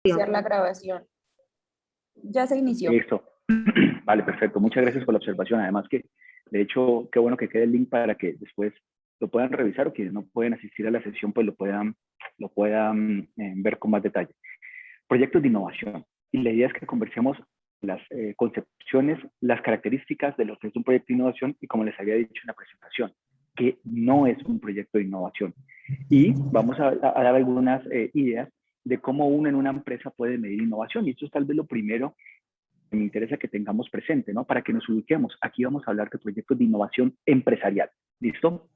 Iniciar la grabación. Ya se inició. Listo. Vale, perfecto. Muchas gracias por la observación. Además que, de hecho, qué bueno que quede el link para que después lo puedan revisar o quienes no pueden asistir a la sesión, pues lo puedan ver con más detalle. Proyectos de innovación. Y la idea es que conversemos las concepciones, las características de lo que es un proyecto de innovación y como les había dicho en la presentación, que no es un proyecto de innovación. Y vamos a dar algunas ideas de cómo uno en una empresa puede medir innovación. Y esto es tal vez lo primero que me interesa que tengamos presente, ¿no? Para que nos ubiquemos. Aquí vamos a hablar de proyectos de innovación empresarial. ¿Listo?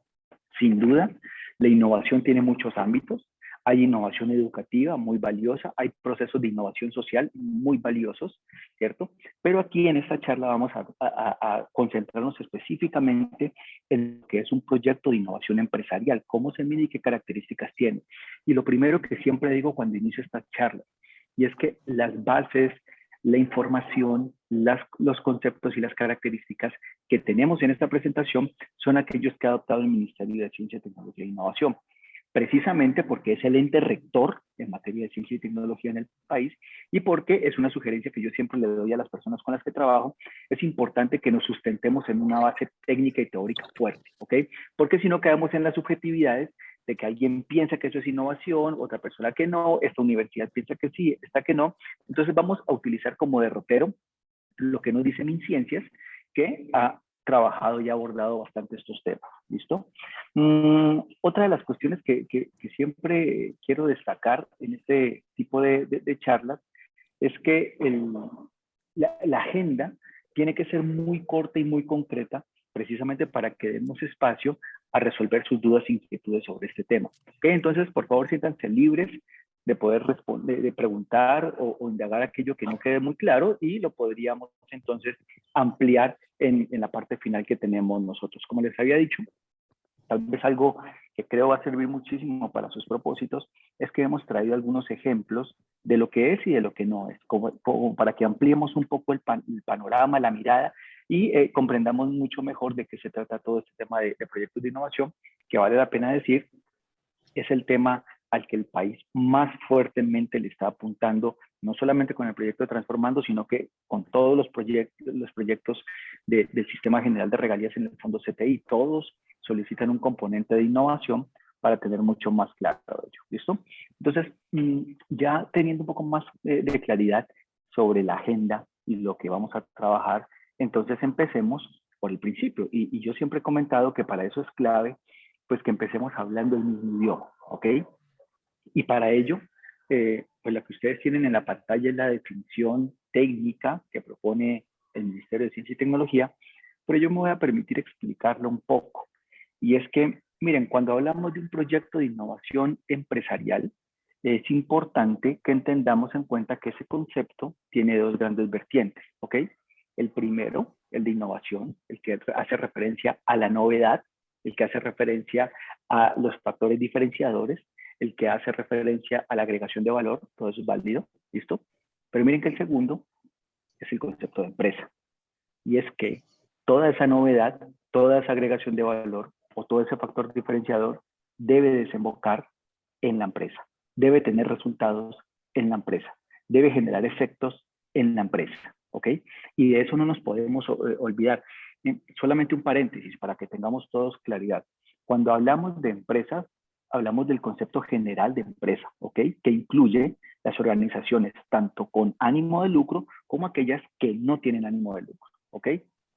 Sin duda, la innovación tiene muchos ámbitos. Hay innovación educativa muy valiosa, hay procesos de innovación social muy valiosos, ¿cierto? Pero aquí en esta charla vamos a concentrarnos específicamente en lo que es un proyecto de innovación empresarial, cómo se mide y qué características tiene. Y lo primero que siempre digo cuando inicio esta charla, y es que las bases, la información, los conceptos y las características que tenemos en esta presentación son aquellos que ha adoptado el Ministerio de Ciencia, Tecnología e Innovación, precisamente porque es el ente rector en materia de ciencia y tecnología en el país y porque es una sugerencia que yo siempre le doy a las personas con las que trabajo, es importante que nos sustentemos en una base técnica y teórica fuerte, ¿ok? Porque si no caemos en las subjetividades de que alguien piensa que eso es innovación, otra persona que no, esta universidad piensa que sí, esta que no. Entonces vamos a utilizar como derrotero lo que nos dice MinCiencias, que ha trabajado y abordado bastante estos temas. ¿Listo? Otra de las cuestiones que siempre quiero destacar en este tipo de charlas es que la agenda tiene que ser muy corta y muy concreta, precisamente para que demos espacio a resolver sus dudas e inquietudes sobre este tema. ¿Okay? Entonces, por favor, siéntanse libres de poder responder, de preguntar o indagar aquello que no quede muy claro y lo podríamos entonces ampliar en la parte final que tenemos nosotros. Como les había dicho, tal vez algo que creo va a servir muchísimo para sus propósitos es que hemos traído algunos ejemplos de lo que es y de lo que no es, como para que ampliemos un poco el panorama, la mirada y comprendamos mucho mejor de qué se trata todo este tema de proyectos de innovación, que vale la pena decir, es el tema al que el país más fuertemente le está apuntando, no solamente con el proyecto de Transformando, sino que con todos los proyectos del Sistema General de Regalías en el Fondo CTI. Todos solicitan un componente de innovación para tener mucho más claro ello. ¿Listo? Entonces, ya teniendo un poco más de claridad sobre la agenda y lo que vamos a trabajar, entonces empecemos por el principio. Y yo siempre he comentado que para eso es clave pues que empecemos hablando el mismo idioma, ¿ok? Y para ello, pues lo que ustedes tienen en la pantalla es la definición técnica que propone el Ministerio de Ciencia y Tecnología, pero yo me voy a permitir explicarlo un poco. Y es que, miren, cuando hablamos de un proyecto de innovación empresarial, es importante que entendamos en cuenta que ese concepto tiene dos grandes vertientes, ¿ok? El primero, el de innovación, el que hace referencia a la novedad, el que hace referencia a los factores diferenciadores, el que hace referencia a la agregación de valor, todo eso es válido, ¿listo? Pero miren que el segundo es el concepto de empresa. Y es que toda esa novedad, toda esa agregación de valor o todo ese factor diferenciador debe desembocar en la empresa, debe tener resultados en la empresa, debe generar efectos en la empresa, ¿ok? Y de eso no nos podemos olvidar. Solamente un paréntesis para que tengamos todos claridad. Cuando hablamos de empresas, hablamos del concepto general de empresa, ¿ok? Que incluye las organizaciones tanto con ánimo de lucro como aquellas que no tienen ánimo de lucro, ¿ok?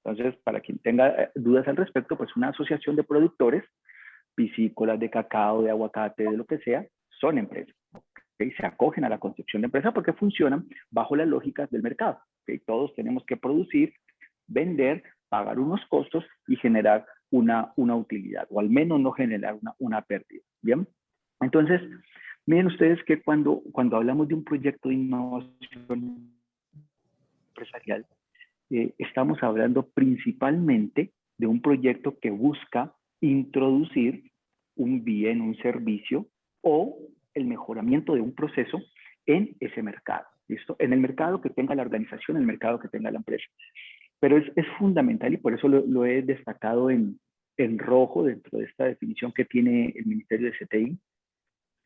Entonces, para quien tenga dudas al respecto, pues una asociación de productores, piscícolas, de cacao, de aguacate, de lo que sea, son empresas, ¿okay? Se acogen a la concepción de empresa porque funcionan bajo las lógicas del mercado, ¿okay? Todos tenemos que producir, vender, pagar unos costos y generar una utilidad, o al menos no generar una pérdida, ¿bien? Entonces, miren ustedes que cuando hablamos de un proyecto de innovación empresarial, estamos hablando principalmente de un proyecto que busca introducir un bien, un servicio o el mejoramiento de un proceso en ese mercado. ¿Listo? En el mercado que tenga la organización, en el mercado que tenga la empresa. Pero es fundamental y por eso lo he destacado en rojo dentro de esta definición que tiene el Ministerio de CTI,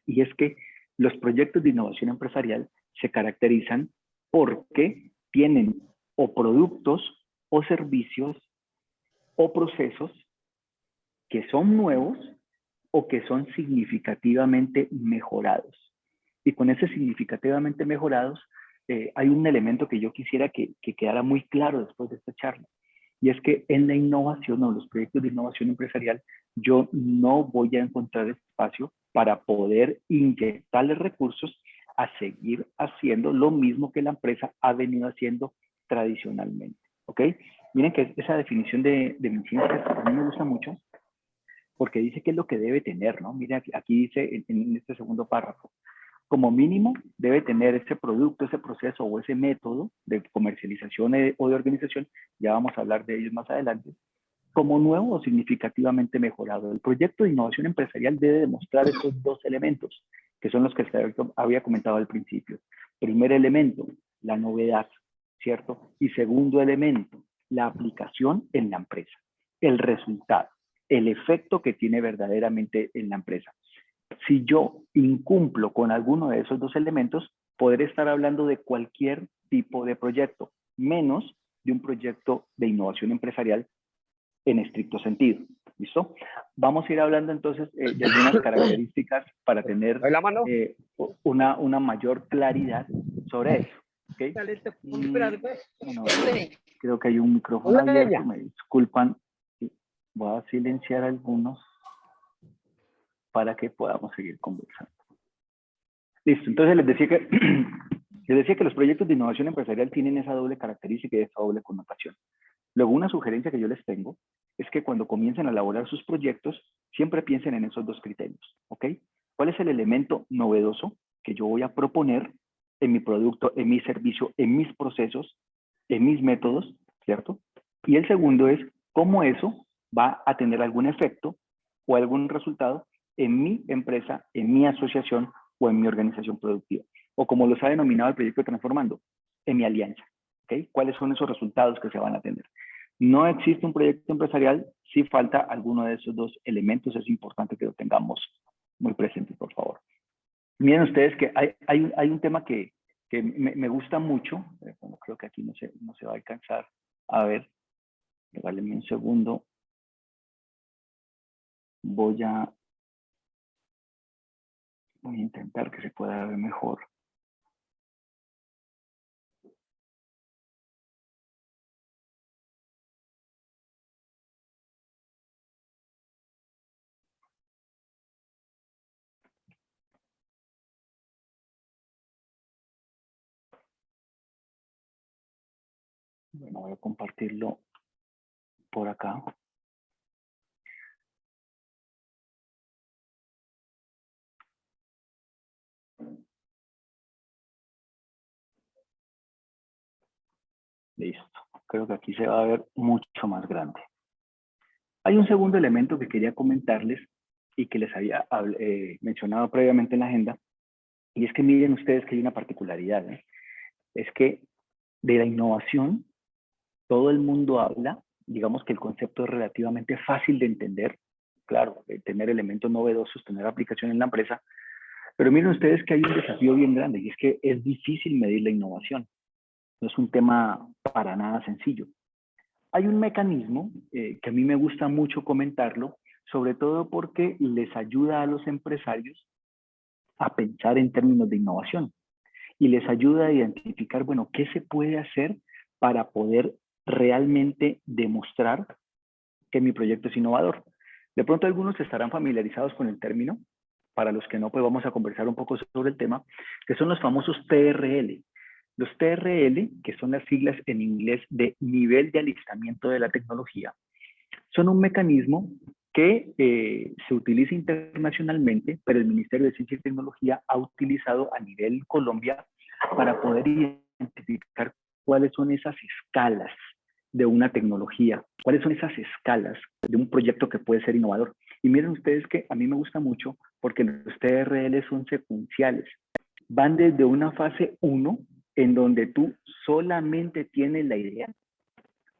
y es que los proyectos de innovación empresarial se caracterizan porque tienen o productos o servicios o procesos que son nuevos o que son significativamente mejorados. Y con ese significativamente mejorados, hay un elemento que yo quisiera que quedara muy claro después de esta charla. Y es que en la innovación o los proyectos de innovación empresarial, yo no voy a encontrar espacio para poder inyectarle recursos a seguir haciendo lo mismo que la empresa ha venido haciendo tradicionalmente. ¿Ok? Miren que esa definición de McKinsey a mí me gusta mucho porque dice qué es lo que debe tener, ¿no? Miren, aquí dice en este segundo párrafo, como mínimo debe tener ese producto, ese proceso o ese método de comercialización o de organización, ya vamos a hablar de ellos más adelante, como nuevo o significativamente mejorado. El proyecto de innovación empresarial debe demostrar estos dos elementos, que son los que había comentado al principio. Primer elemento, la novedad, ¿cierto? Y segundo elemento, la aplicación en la empresa, el resultado, el efecto que tiene verdaderamente en la empresa. Si yo incumplo con alguno de esos dos elementos, podré estar hablando de cualquier tipo de proyecto, menos de un proyecto de innovación empresarial en estricto sentido. ¿Listo? Vamos a ir hablando entonces de algunas características para tener una mayor claridad sobre eso. ¿Okay? Bueno, creo que hay un micrófono abierto, me disculpan. Voy a silenciar algunos para que podamos seguir conversando. Listo, entonces les decía que los proyectos de innovación empresarial tienen esa doble característica y esa doble connotación. Luego, una sugerencia que yo les tengo es que cuando comiencen a elaborar sus proyectos, siempre piensen en esos dos criterios, ¿ok? ¿Cuál es el elemento novedoso que yo voy a proponer en mi producto, en mi servicio, en mis procesos, en mis métodos, ¿cierto? Y el segundo es cómo eso va a tener algún efecto o algún resultado en mi empresa, en mi asociación o en mi organización productiva. O como los ha denominado el proyecto Transformando, en mi alianza. ¿Okay? ¿Cuáles son esos resultados que se van a tener? No existe un proyecto empresarial si falta alguno de esos dos elementos. Es importante que lo tengamos muy presente, por favor. Miren ustedes que hay un tema que me gusta mucho. Bueno, creo que aquí no se va a alcanzar a ver. Regálenme un segundo. Voy a intentar que se pueda ver mejor. Bueno, voy a compartirlo por acá. Listo. Creo que aquí se va a ver mucho más grande. Hay un segundo elemento que quería comentarles y que les había mencionado previamente en la agenda, y es que miren ustedes que hay una particularidad, ¿eh? Es que de la innovación todo el mundo habla, digamos que el concepto es relativamente fácil de entender, claro, tener elementos novedosos, tener aplicación en la empresa, pero miren ustedes que hay un desafío bien grande y es que es difícil medir la innovación. No es un tema para nada sencillo. Hay un mecanismo que a mí me gusta mucho comentarlo, sobre todo porque les ayuda a los empresarios a pensar en términos de innovación y les ayuda a identificar, bueno, qué se puede hacer para poder realmente demostrar que mi proyecto es innovador. De pronto algunos estarán familiarizados con el término, para los que no, pues vamos a conversar un poco sobre el tema, que son los famosos TRL. Los TRL, que son las siglas en inglés de nivel de alistamiento de la tecnología, son un mecanismo que se utiliza internacionalmente, pero el Ministerio de Ciencia y Tecnología ha utilizado a nivel Colombia para poder identificar cuáles son esas escalas de una tecnología, cuáles son esas escalas de un proyecto que puede ser innovador. Y miren ustedes que a mí me gusta mucho porque los TRL son secuenciales. Van desde una fase 1, en donde tú solamente tienes la idea,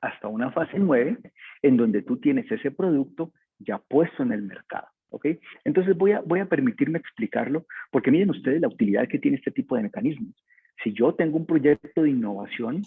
hasta una fase 9, en donde tú tienes ese producto ya puesto en el mercado. ¿Ok? Entonces voy a permitirme explicarlo, porque miren ustedes la utilidad que tiene este tipo de mecanismos. Si yo tengo un proyecto de innovación,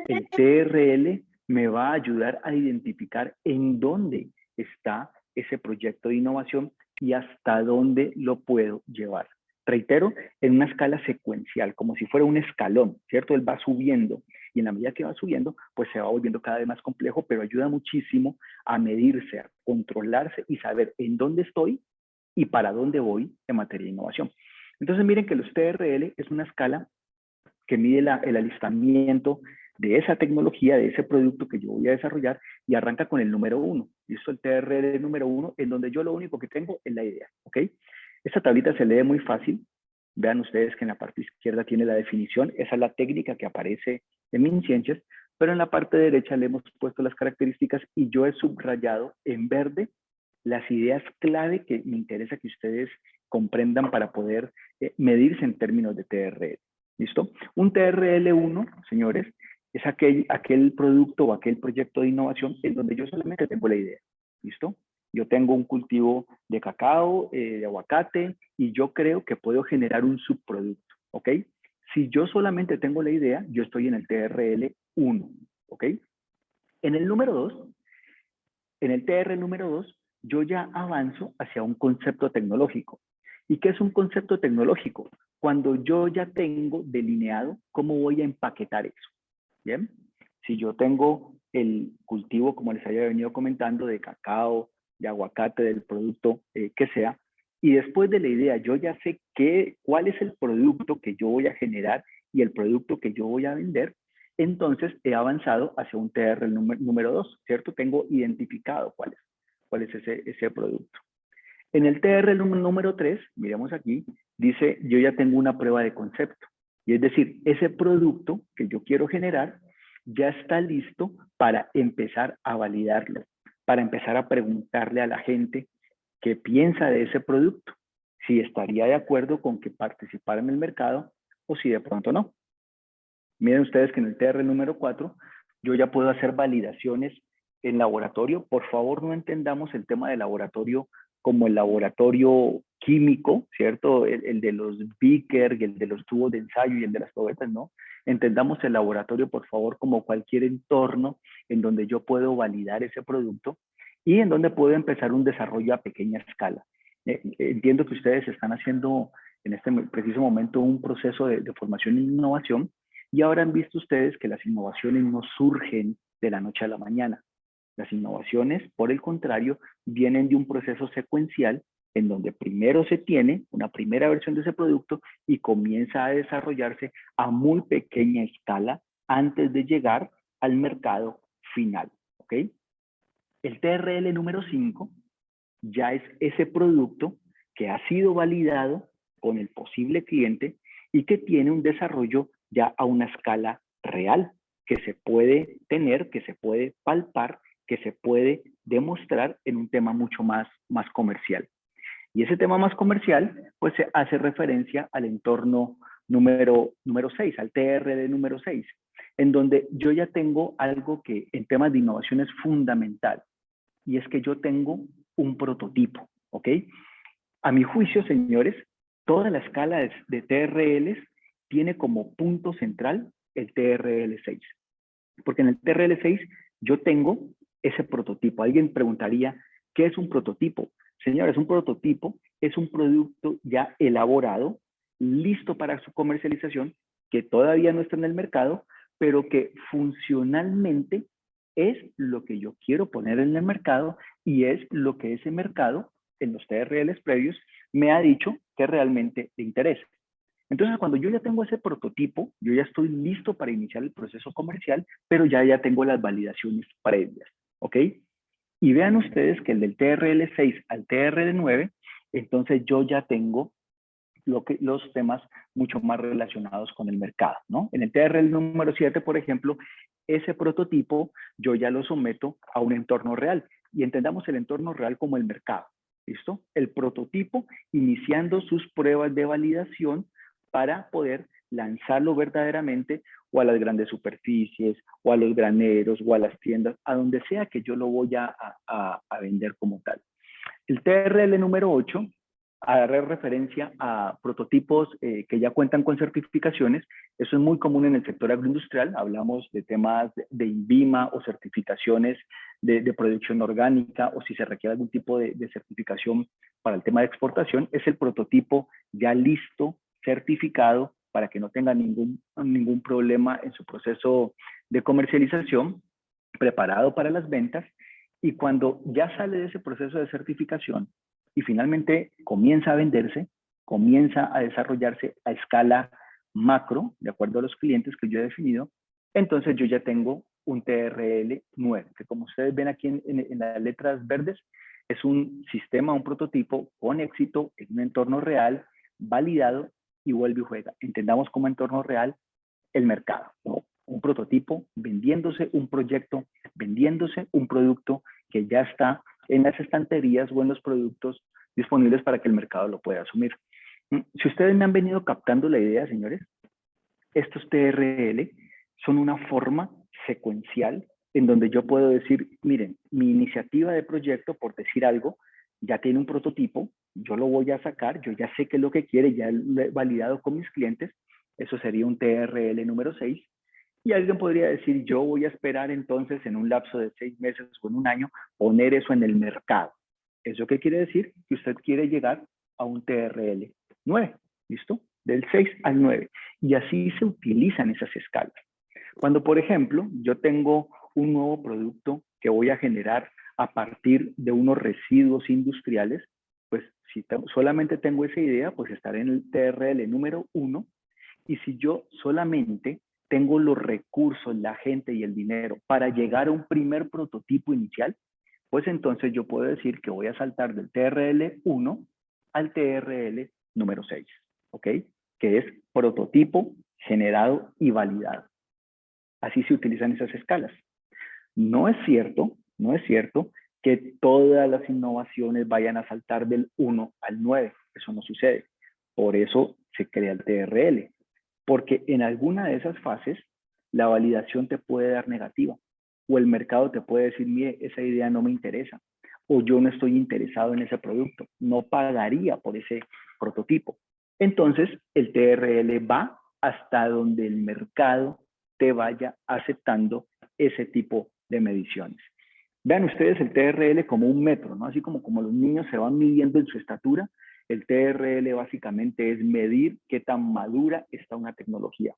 el TRL me va a ayudar a identificar en dónde está ese proyecto de innovación y hasta dónde lo puedo llevar. Reitero, en una escala secuencial, como si fuera un escalón, ¿cierto? Él va subiendo y en la medida que va subiendo, pues se va volviendo cada vez más complejo, pero ayuda muchísimo a medirse, a controlarse y saber en dónde estoy y para dónde voy en materia de innovación. Entonces miren que los TRL es una escala que mide el alistamiento de esa tecnología, de ese producto que yo voy a desarrollar y arranca con el número 1. Listo, el TRL número 1, en donde yo lo único que tengo es la idea, ¿ok? Esta tablita se lee muy fácil. Vean ustedes que en la parte izquierda tiene la definición. Esa es la técnica que aparece en MinSciences, pero en la parte derecha le hemos puesto las características y yo he subrayado en verde las ideas clave que me interesa que ustedes comprendan para poder medirse en términos de TRL. ¿Listo? Un TRL1, señores, es aquel producto o aquel proyecto de innovación en donde yo solamente tengo la idea. ¿Listo? Yo tengo un cultivo de cacao, de aguacate, y yo creo que puedo generar un subproducto, ¿ok? Si yo solamente tengo la idea, yo estoy en el TRL1, ¿ok? En el número 2, en el TR número 2, yo ya avanzo hacia un concepto tecnológico. ¿Y qué es un concepto tecnológico? Cuando yo ya tengo delineado cómo voy a empaquetar eso. ¿Bien? Si yo tengo el cultivo, como les había venido comentando, de cacao, de aguacate, del producto que sea, y después de la idea yo ya sé cuál es el producto que yo voy a generar y el producto que yo voy a vender, entonces he avanzado hacia un TR número 2, ¿cierto? Tengo identificado cuál es ese producto. En el TR número 3, miremos aquí, dice yo ya tengo una prueba de concepto. Y es decir, ese producto que yo quiero generar ya está listo para empezar a validarlo, para empezar a preguntarle a la gente qué piensa de ese producto, si estaría de acuerdo con que participara en el mercado o si de pronto no. Miren ustedes que en el TR número 4 yo ya puedo hacer validaciones en laboratorio. Por favor, no entendamos el tema de laboratorio como el laboratorio químico, ¿cierto? El de los beaker, el de los tubos de ensayo y el de las probetas, ¿no? Entendamos el laboratorio, por favor, como cualquier entorno en donde yo puedo validar ese producto y en donde puedo empezar un desarrollo a pequeña escala. Entiendo que ustedes están haciendo en este preciso momento un proceso de formación e innovación y ahora han visto ustedes que las innovaciones no surgen de la noche a la mañana. Las innovaciones, por el contrario, vienen de un proceso secuencial en donde primero se tiene una primera versión de ese producto y comienza a desarrollarse a muy pequeña escala antes de llegar al mercado final, ¿ok? El TRL número 5 ya es ese producto que ha sido validado con el posible cliente y que tiene un desarrollo ya a una escala real, que se puede tener, que se puede palpar, que se puede demostrar en un tema mucho más comercial. Y ese tema más comercial, pues se hace referencia al entorno número 6, al TRD número 6, en donde yo ya tengo algo que en temas de innovación es fundamental, y es que yo tengo un prototipo, ¿ok? A mi juicio, señores, toda la escala de TRLs tiene como punto central el TRL6, porque en el TRL6 yo tengo ese prototipo. Alguien preguntaría, ¿qué es un prototipo? Señores, un prototipo es un producto ya elaborado, listo para su comercialización, que todavía no está en el mercado, pero que funcionalmente es lo que yo quiero poner en el mercado y es lo que ese mercado, en los TRLs previos, me ha dicho que realmente le interesa. Entonces, cuando yo ya tengo ese prototipo, yo ya estoy listo para iniciar el proceso comercial, pero ya tengo las validaciones previas, ¿ok? Y vean ustedes que el del TRL6 al TRL9, entonces yo ya tengo los temas mucho más relacionados con el mercado, ¿no? En el TRL número 7, por ejemplo, ese prototipo yo ya lo someto a un entorno real. Y entendamos el entorno real como el mercado, ¿listo? El prototipo iniciando sus pruebas de validación para poder lanzarlo verdaderamente o a las grandes superficies, o a los graneros, o a las tiendas, a donde sea que yo lo voy a vender como tal. El TRL número 8 haré referencia a prototipos que ya cuentan con certificaciones. Eso es muy común en el sector agroindustrial. Hablamos de temas de INVIMA o certificaciones de producción orgánica, o si se requiere algún tipo de certificación para el tema de exportación, es el prototipo ya listo, certificado, para que no tenga ningún problema en su proceso de comercialización, preparado para las ventas. Y cuando ya sale de ese proceso de certificación y finalmente comienza a venderse, comienza a desarrollarse a escala macro, de acuerdo a los clientes que yo he definido, entonces yo ya tengo un TRL 9, que como ustedes ven aquí en las letras verdes, es un sistema, un prototipo con éxito en un entorno real, validado y vuelve y juega. Entendamos como entorno real el mercado, ¿no? Un prototipo vendiéndose, un proyecto vendiéndose, un producto que ya está en las estanterías o en los productos disponibles para que el mercado lo pueda asumir. Si ustedes me han venido captando la idea, señores, estos TRL son una forma secuencial en donde yo puedo decir, miren, mi iniciativa de proyecto, por decir algo, ya tiene un prototipo, yo lo voy a sacar, yo ya sé qué es lo que quiere, ya lo he validado con mis clientes, eso sería un TRL número 6. Y alguien podría decir, yo voy a esperar entonces en un lapso de 6 meses o en un año poner eso en el mercado. ¿Eso qué quiere decir? Que usted quiere llegar a un TRL 9, ¿listo? Del 6 al 9. Y así se utilizan esas escalas. Cuando, por ejemplo, yo tengo un nuevo producto que voy a generar a partir de unos residuos industriales, pues si solamente tengo esa idea, pues estaré en el TRL número 1. Y si yo solamente tengo los recursos, la gente y el dinero para llegar a un primer prototipo inicial, pues entonces yo puedo decir que voy a saltar del TRL 1 al TRL número 6, ¿ok? Que es prototipo generado y validado. Así se utilizan esas escalas. No es cierto que todas las innovaciones vayan a saltar del 1 al 9. Eso no sucede. Por eso se crea el TRL. Porque en alguna de esas fases, la validación te puede dar negativa. O el mercado te puede decir, mire, esa idea no me interesa. O yo no estoy interesado en ese producto. No pagaría por ese prototipo. Entonces, el TRL va hasta donde el mercado te vaya aceptando ese tipo de mediciones. Vean ustedes el TRL como un metro, ¿no? Así como los niños se van midiendo en su estatura, el TRL básicamente es medir qué tan madura está una tecnología.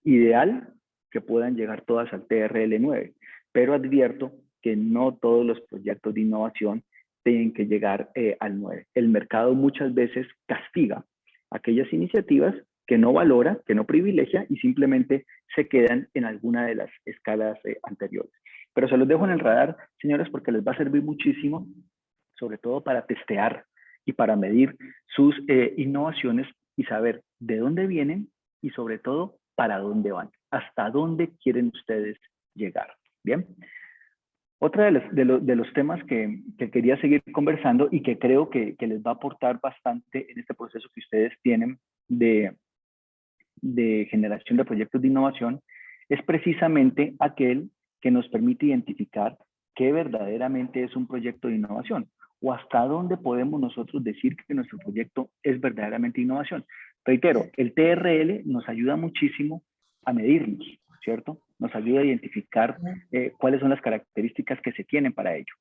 Ideal que puedan llegar todas al TRL 9, pero advierto que no todos los proyectos de innovación tienen que llegar al 9. El mercado muchas veces castiga aquellas iniciativas que no valora, que no privilegia y simplemente se quedan en alguna de las escalas anteriores. Pero se los dejo en el radar, señores, porque les va a servir muchísimo, sobre todo para testear y para medir sus innovaciones y saber de dónde vienen y sobre todo para dónde van, hasta dónde quieren ustedes llegar. Bien. Otra de los temas que quería seguir conversando y que creo que les va a aportar bastante en este proceso que ustedes tienen de generación de proyectos de innovación es precisamente aquel que nos permite identificar qué verdaderamente es un proyecto de innovación o hasta dónde podemos nosotros decir que nuestro proyecto es verdaderamente innovación. Reitero, el TRL nos ayuda muchísimo a medirnos, ¿cierto? Nos ayuda a identificar cuáles son las características que se tienen para ello.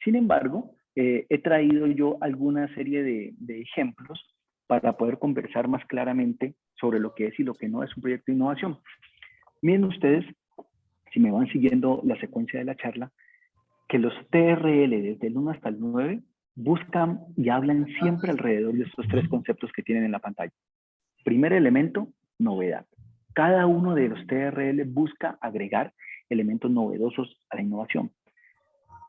Sin embargo, he traído yo alguna serie de ejemplos para poder conversar más claramente sobre lo que es y lo que no es un proyecto de innovación. Miren ustedes, si me van siguiendo la secuencia de la charla, que los TRL desde el 1 hasta el 9 buscan y hablan siempre alrededor de estos tres conceptos que tienen en la pantalla. Primer elemento, novedad. Cada uno de los TRL busca agregar elementos novedosos a la innovación.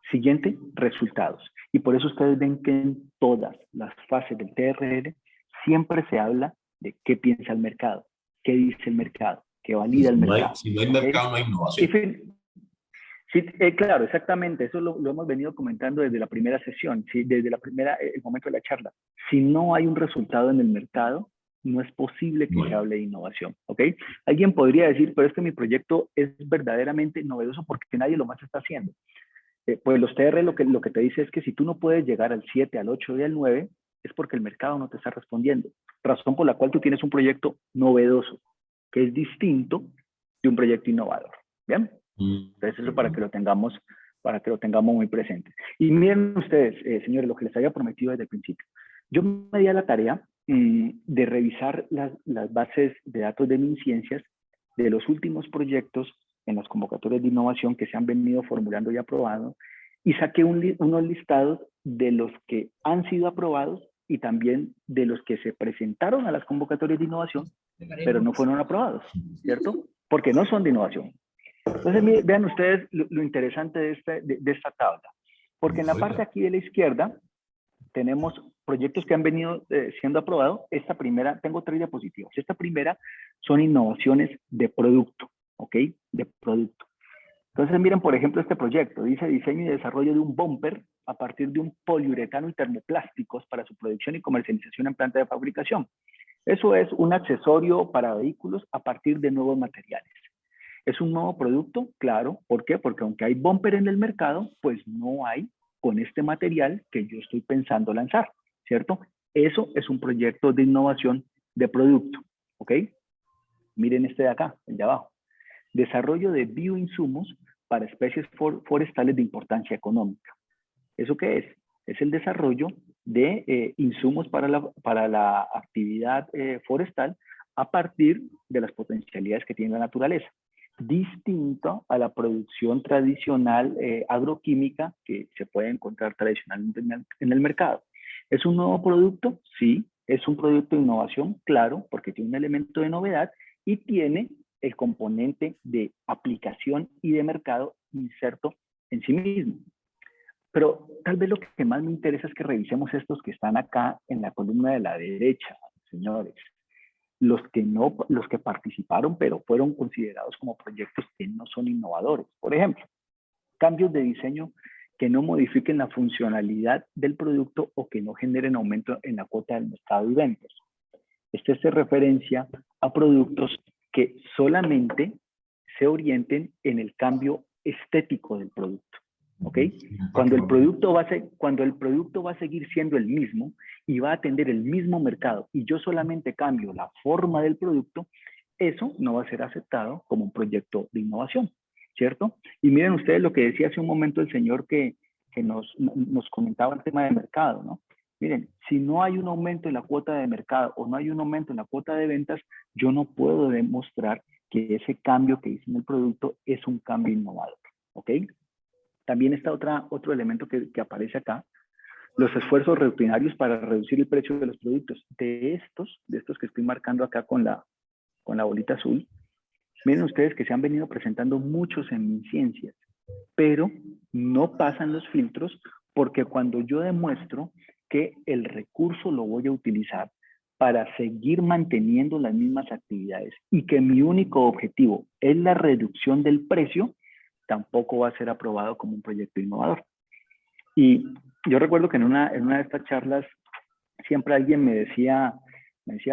Siguiente, resultados. Y por eso ustedes ven que en todas las fases del TRL siempre se habla de qué piensa el mercado, qué dice el mercado, qué valida el mercado. Si no hay mercado, no hay innovación. Sí, claro, exactamente. Eso lo hemos venido comentando desde la primera sesión, ¿sí? Desde el momento de la charla. Si no hay un resultado en el mercado, no es posible que se hable de innovación, ¿ok? Alguien podría decir, pero es que mi proyecto es verdaderamente novedoso porque nadie lo más está haciendo. Pues los TR lo que te dice es que si tú no puedes llegar al 7, al 8 y al 9, es porque el mercado no te está respondiendo. Razón por la cual tú tienes un proyecto novedoso, que es distinto de un proyecto innovador. ¿Bien? Entonces eso para que lo tengamos muy presente. Y miren ustedes, señores, lo que les había prometido desde el principio. Yo me di a la tarea de revisar las bases de datos de MinCiencias de los últimos proyectos en las convocatorias de innovación que se han venido formulando y aprobado, y saqué unos listados de los que han sido aprobados y también de los que se presentaron a las convocatorias de innovación, pero no fueron aprobados, ¿cierto? Porque no son de innovación. Entonces, vean ustedes lo interesante de esta tabla, porque en la parte aquí de la izquierda tenemos proyectos que han venido siendo aprobados. Esta primera, tengo 3 diapositivas. Esta primera son innovaciones de producto, ¿ok? De producto. Entonces, miren, por ejemplo, este proyecto. Dice diseño y desarrollo de un bumper a partir de un poliuretano y termoplásticos para su producción y comercialización en planta de fabricación. Eso es un accesorio para vehículos a partir de nuevos materiales. ¿Es un nuevo producto? Claro. ¿Por qué? Porque aunque hay bumper en el mercado, pues no hay con este material que yo estoy pensando lanzar, ¿cierto? Eso es un proyecto de innovación de producto, ¿ok? Miren este de acá, el de abajo. Desarrollo de bioinsumos para especies forestales de importancia económica. ¿Eso qué es? Es el desarrollo de insumos para la actividad forestal a partir de las potencialidades que tiene la naturaleza. Distinto a la producción tradicional agroquímica que se puede encontrar tradicionalmente en el mercado. ¿Es un nuevo producto? Sí. ¿Es un producto de innovación? Claro, porque tiene un elemento de novedad y tiene el componente de aplicación y de mercado inserto en sí mismo. Pero tal vez lo que más me interesa es que revisemos estos que están acá en la columna de la derecha, señores. Los que participaron, pero fueron considerados como proyectos que no son innovadores. Por ejemplo, cambios de diseño que no modifiquen la funcionalidad del producto o que no generen aumento en la cuota del mercado y ventas. Este hace referencia a productos que solamente se orienten en el cambio estético del producto. ¿Ok? Cuando el producto va a seguir siendo el mismo y va a atender el mismo mercado y yo solamente cambio la forma del producto, eso no va a ser aceptado como un proyecto de innovación, ¿cierto? Y miren ustedes lo que decía hace un momento el señor que nos comentaba el tema de mercado, ¿no? Miren, si no hay un aumento en la cuota de mercado o no hay un aumento en la cuota de ventas, yo no puedo demostrar que ese cambio que hice en el producto es un cambio innovador, ¿ok? También está otro elemento que aparece acá, los esfuerzos rutinarios para reducir el precio de los productos. De estos que estoy marcando acá con la bolita azul, miren ustedes que se han venido presentando muchos en MinCiencias, pero no pasan los filtros porque cuando yo demuestro que el recurso lo voy a utilizar para seguir manteniendo las mismas actividades y que mi único objetivo es la reducción del precio, tampoco va a ser aprobado como un proyecto innovador. Y yo recuerdo que en una de estas charlas siempre alguien me decía,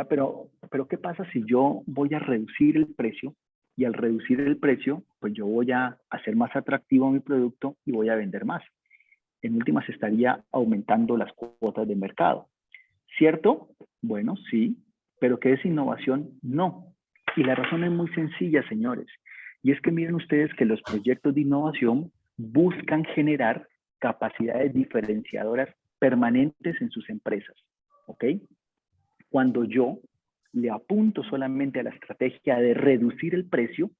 pero ¿qué pasa si yo voy a reducir el precio? Y al reducir el precio, pues yo voy a hacer más atractivo mi producto y voy a vender más. En últimas estaría aumentando las cuotas de mercado. ¿Cierto? Bueno, sí, pero ¿qué es innovación? No. Y la razón es muy sencilla, señores. Y es que miren ustedes que los proyectos de innovación buscan generar capacidades diferenciadoras permanentes en sus empresas. ¿Ok? Cuando yo le apunto solamente a la estrategia de reducir el precio,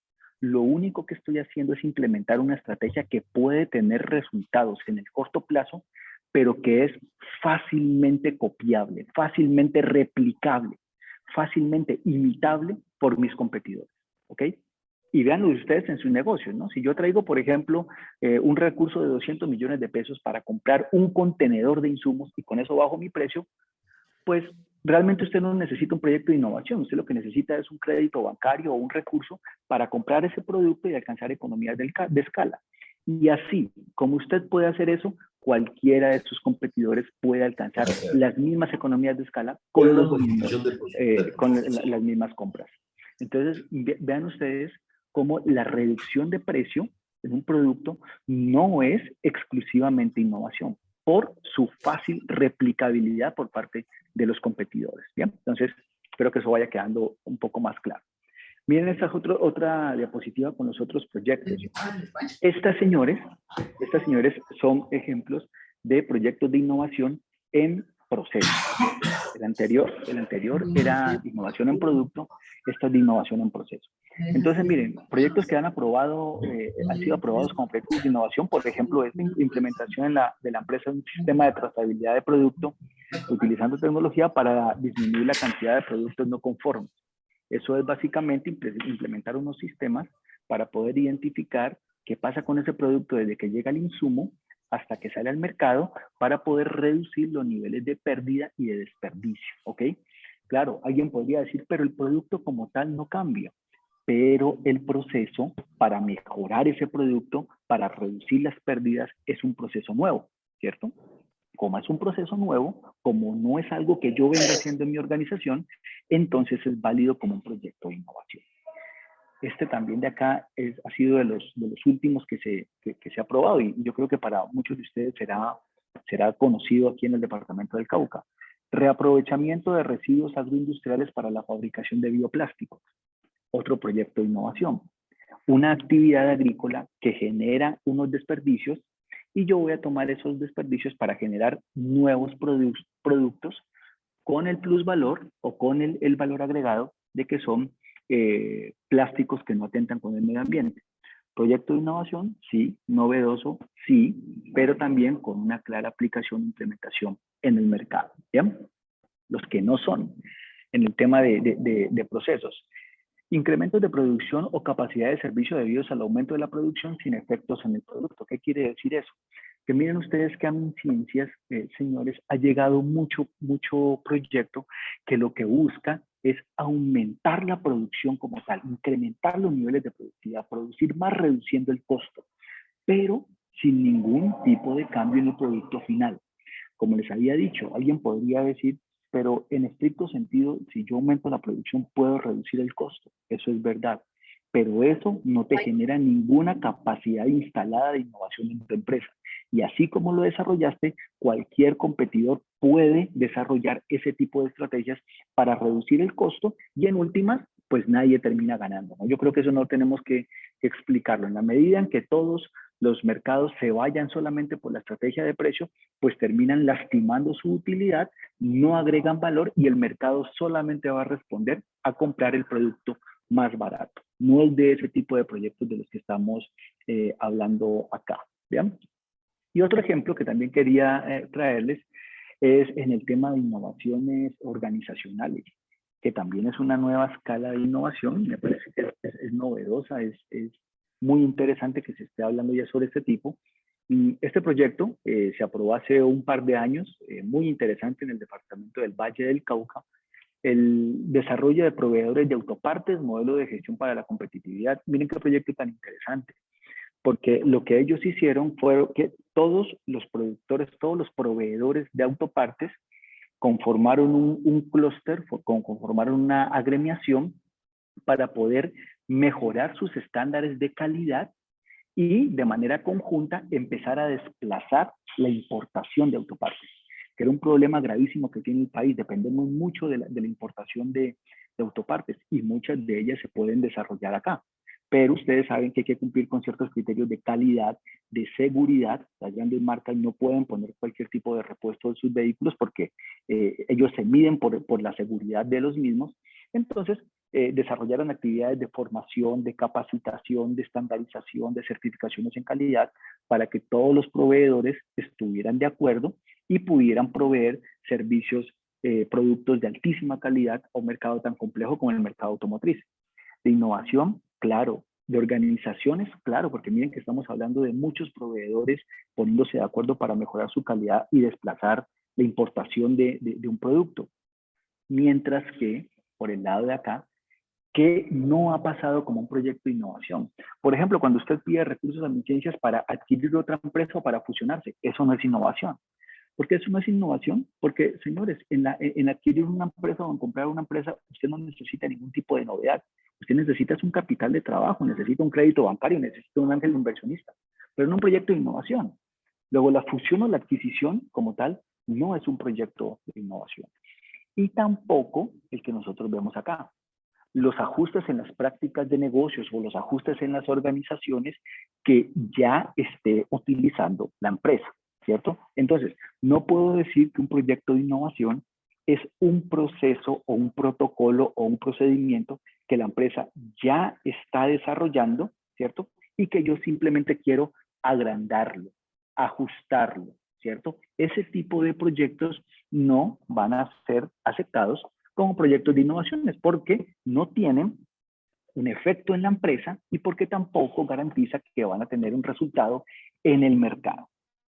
lo único que estoy haciendo es implementar una estrategia que puede tener resultados en el corto plazo, pero que es fácilmente copiable, fácilmente replicable, fácilmente imitable por mis competidores. ¿Ok? Y véanlo ustedes en sus negocios, ¿no? Si yo traigo, por ejemplo, un recurso de 200 millones de pesos para comprar un contenedor de insumos y con eso bajo mi precio, pues realmente usted no necesita un proyecto de innovación. Usted lo que necesita es un crédito bancario o un recurso para comprar ese producto y alcanzar economías de escala. Y así, como usted puede hacer eso, cualquiera de sus competidores puede alcanzar las mismas economías de escala con las mismas compras. Entonces, vean ustedes cómo la reducción de precio en un producto no es exclusivamente innovación. por su fácil replicabilidad por parte de los competidores. ¿Bien? Entonces, espero que eso vaya quedando un poco más claro. Miren, esta es otra diapositiva con los otros proyectos. Estas señores son ejemplos de proyectos de innovación en proceso. El anterior era innovación en producto, esta es de innovación en proceso. Entonces, miren, proyectos que han sido aprobados como proyectos de innovación, por ejemplo, es la implementación de la empresa de un sistema de trazabilidad de producto utilizando tecnología para disminuir la cantidad de productos no conformes. Eso es básicamente implementar unos sistemas para poder identificar qué pasa con ese producto desde que llega al insumo hasta que sale al mercado para poder reducir los niveles de pérdida y de desperdicio, ¿ok? Claro, alguien podría decir, pero el producto como tal no cambia, pero el proceso para mejorar ese producto, para reducir las pérdidas, es un proceso nuevo, ¿cierto? Como es un proceso nuevo, como no es algo que yo venga haciendo en mi organización, entonces es válido como un proyecto de innovación. Este también de acá ha sido de los últimos que se ha aprobado y yo creo que para muchos de ustedes será conocido aquí en el departamento del Cauca. Reaprovechamiento de residuos agroindustriales para la fabricación de bioplásticos. Otro proyecto de innovación. Una actividad agrícola que genera unos desperdicios y yo voy a tomar esos desperdicios para generar nuevos productos con el plusvalor o con el valor agregado de que son plásticos que no atentan con el medio ambiente. Proyecto de innovación, sí. Novedoso, sí, pero también con una clara aplicación e implementación en el mercado. ¿Bien? Los que no son en el tema de procesos. Incrementos de producción o capacidad de servicio debidos al aumento de la producción sin efectos en el producto. ¿Qué quiere decir eso? Que miren ustedes que a MinCiencias, señores, ha llegado mucho proyecto que lo que busca es aumentar la producción como tal, incrementar los niveles de productividad, producir más reduciendo el costo, pero sin ningún tipo de cambio en el producto final. Como les había dicho, alguien podría decir, pero en estricto sentido, si yo aumento la producción, puedo reducir el costo. Eso es verdad. Pero eso no te genera ninguna capacidad instalada de innovación en tu empresa. Y así como lo desarrollaste, cualquier competidor puede desarrollar ese tipo de estrategias para reducir el costo y en últimas, pues nadie termina ganando, ¿no? Yo creo que eso no tenemos que explicarlo. En la medida en que todos los mercados se vayan solamente por la estrategia de precio, pues terminan lastimando su utilidad, no agregan valor y el mercado solamente va a responder a comprar el producto más barato. No es de ese tipo de proyectos de los que estamos hablando acá. ¿Bien? Y otro ejemplo que también quería traerles es en el tema de innovaciones organizacionales, que también es una nueva escala de innovación. Me parece que es novedosa, es muy interesante que se esté hablando ya sobre este tipo. Este proyecto se aprobó hace un par de años, muy interesante en el departamento del Valle del Cauca, el desarrollo de proveedores de autopartes, modelo de gestión para la competitividad. Miren qué proyecto tan interesante, porque lo que ellos hicieron fue que todos los productores, todos los proveedores de autopartes conformaron un clúster, conformaron una agremiación para poder mejorar sus estándares de calidad y de manera conjunta empezar a desplazar la importación de autopartes, que era un problema gravísimo que tiene el país. Dependemos mucho de la importación de autopartes y muchas de ellas se pueden desarrollar acá. Pero ustedes saben que hay que cumplir con ciertos criterios de calidad, de seguridad. Las grandes marcas no pueden poner cualquier tipo de repuesto en sus vehículos porque ellos se miden por la seguridad de los mismos. Entonces, desarrollaron actividades de formación, de capacitación, de estandarización, de certificaciones en calidad para que todos los proveedores estuvieran de acuerdo y pudieran proveer servicios, productos de altísima calidad a un mercado tan complejo como el mercado automotriz. De innovación, claro. De organizaciones, claro, porque miren que estamos hablando de muchos proveedores poniéndose de acuerdo para mejorar su calidad y desplazar la importación de un producto. Mientras que, por el lado de acá, que no ha pasado como un proyecto de innovación. Por ejemplo, cuando usted pide recursos a MinCiencias para adquirir otra empresa o para fusionarse, eso no es innovación. ¿Por qué eso no es innovación? Porque, señores, en adquirir una empresa o en comprar una empresa, usted no necesita ningún tipo de novedad. Usted necesita un capital de trabajo, necesita un crédito bancario, necesita un ángel inversionista, pero no un proyecto de innovación. Luego, la fusión o la adquisición como tal no es un proyecto de innovación. Y tampoco el que nosotros vemos acá. Los ajustes en las prácticas de negocios o los ajustes en las organizaciones que ya esté utilizando la empresa, ¿cierto? Entonces, no puedo decir que un proyecto de innovación es un proceso o un protocolo o un procedimiento que la empresa ya está desarrollando, ¿cierto? Y que yo simplemente quiero agrandarlo, ajustarlo, ¿cierto? Ese tipo de proyectos no van a ser aceptados como proyectos de innovaciones porque no tienen un efecto en la empresa y porque tampoco garantiza que van a tener un resultado en el mercado.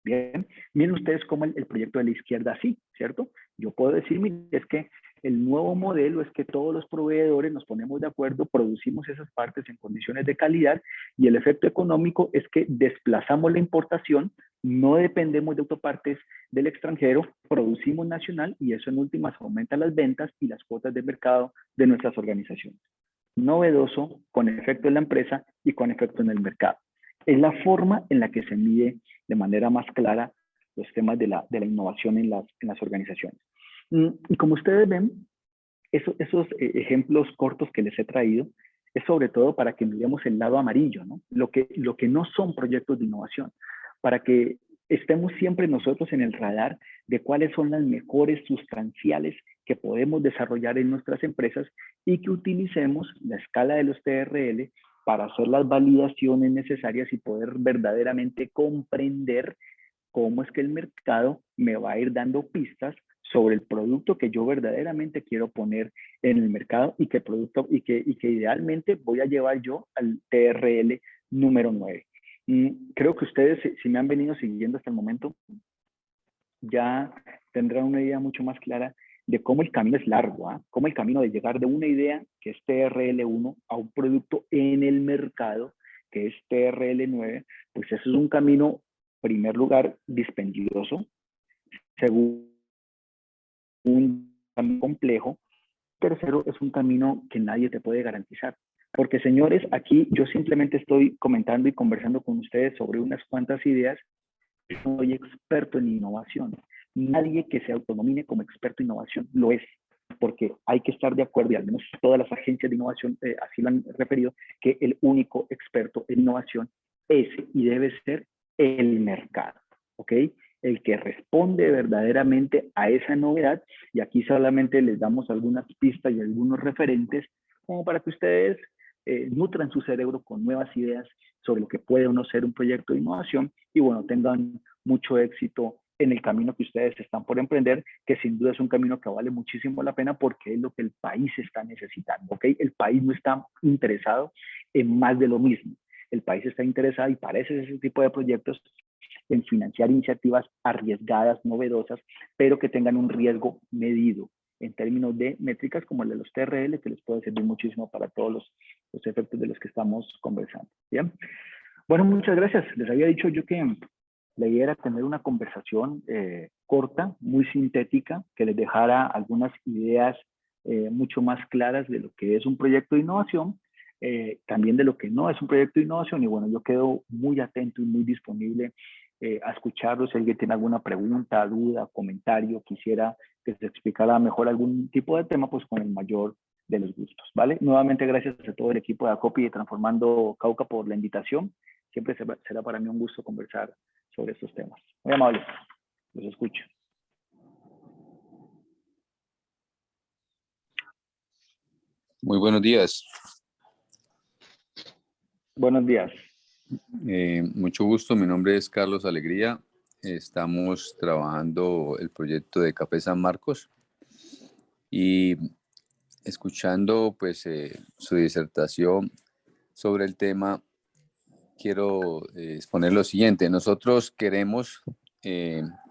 Bien, miren ustedes cómo el proyecto de la izquierda sí, ¿cierto? Yo puedo decir, miren, es que el nuevo modelo es que todos los proveedores nos ponemos de acuerdo, producimos esas partes en condiciones de calidad y el efecto económico es que desplazamos la importación, no dependemos de autopartes del extranjero, producimos nacional y eso en últimas aumenta las ventas y las cuotas de mercado de nuestras organizaciones. Novedoso, con efecto en la empresa y con efecto en el mercado. Es la forma en la que se mide de manera más clara los temas de la innovación en las organizaciones. Y como ustedes ven, esos ejemplos cortos que les he traído es sobre todo para que miremos el lado amarillo, ¿no? Lo que no son proyectos de innovación, para que estemos siempre nosotros en el radar de cuáles son las mejores sustanciales que podemos desarrollar en nuestras empresas y que utilicemos la escala de los TRL para hacer las validaciones necesarias y poder verdaderamente comprender cómo es que el mercado me va a ir dando pistas sobre el producto que yo verdaderamente quiero poner en el mercado y que idealmente voy a llevar yo al TRL número 9. Creo que ustedes, si me han venido siguiendo hasta el momento, ya tendrán una idea mucho más clara de cómo el camino es largo, ¿eh? Cómo el camino de llegar de una idea, que es TRL1, a un producto en el mercado, que es TRL9, pues eso es un camino, en primer lugar, dispendioso, segundo, un camino complejo, tercero, es un camino que nadie te puede garantizar. Porque, señores, aquí yo simplemente estoy comentando y conversando con ustedes sobre unas cuantas ideas. No soy experto en innovación. Nadie que se autonomine como experto en innovación lo es, porque hay que estar de acuerdo, y al menos todas las agencias de innovación así lo han referido, que el único experto en innovación es y debe ser el mercado, ¿ok? El que responde verdaderamente a esa novedad, y aquí solamente les damos algunas pistas y algunos referentes como para que ustedes nutran su cerebro con nuevas ideas sobre lo que puede o no ser un proyecto de innovación y bueno, tengan mucho éxito en el camino que ustedes están por emprender, que sin duda es un camino que vale muchísimo la pena porque es lo que el país está necesitando, ¿ok? El país no está interesado en más de lo mismo. El país está interesado, y parece ese tipo de proyectos, en financiar iniciativas arriesgadas, novedosas, pero que tengan un riesgo medido en términos de métricas como el de los TRL, que les puede servir muchísimo para todos los efectos de los que estamos conversando. ¿Bien? Bueno, muchas gracias. Les había dicho yo que la idea era tener una conversación corta, muy sintética, que les dejara algunas ideas mucho más claras de lo que es un proyecto de innovación, también de lo que no es un proyecto de innovación. Y bueno, yo quedo muy atento y muy disponible a escucharlos. Si alguien tiene alguna pregunta, duda, comentario, quisiera que se explicara mejor algún tipo de tema, pues con el mayor de los gustos, ¿vale? Nuevamente, gracias a todo el equipo de Acopi y Transformando Cauca por la invitación. Siempre será para mí un gusto conversar sobre estos temas. Muy amable. Los escucho. Muy buenos días. Buenos días. Mucho gusto. Mi nombre es Carlos Alegría. Estamos trabajando el proyecto de Café San Marcos y escuchando pues su disertación sobre el tema, quiero exponer lo siguiente. Nosotros queremos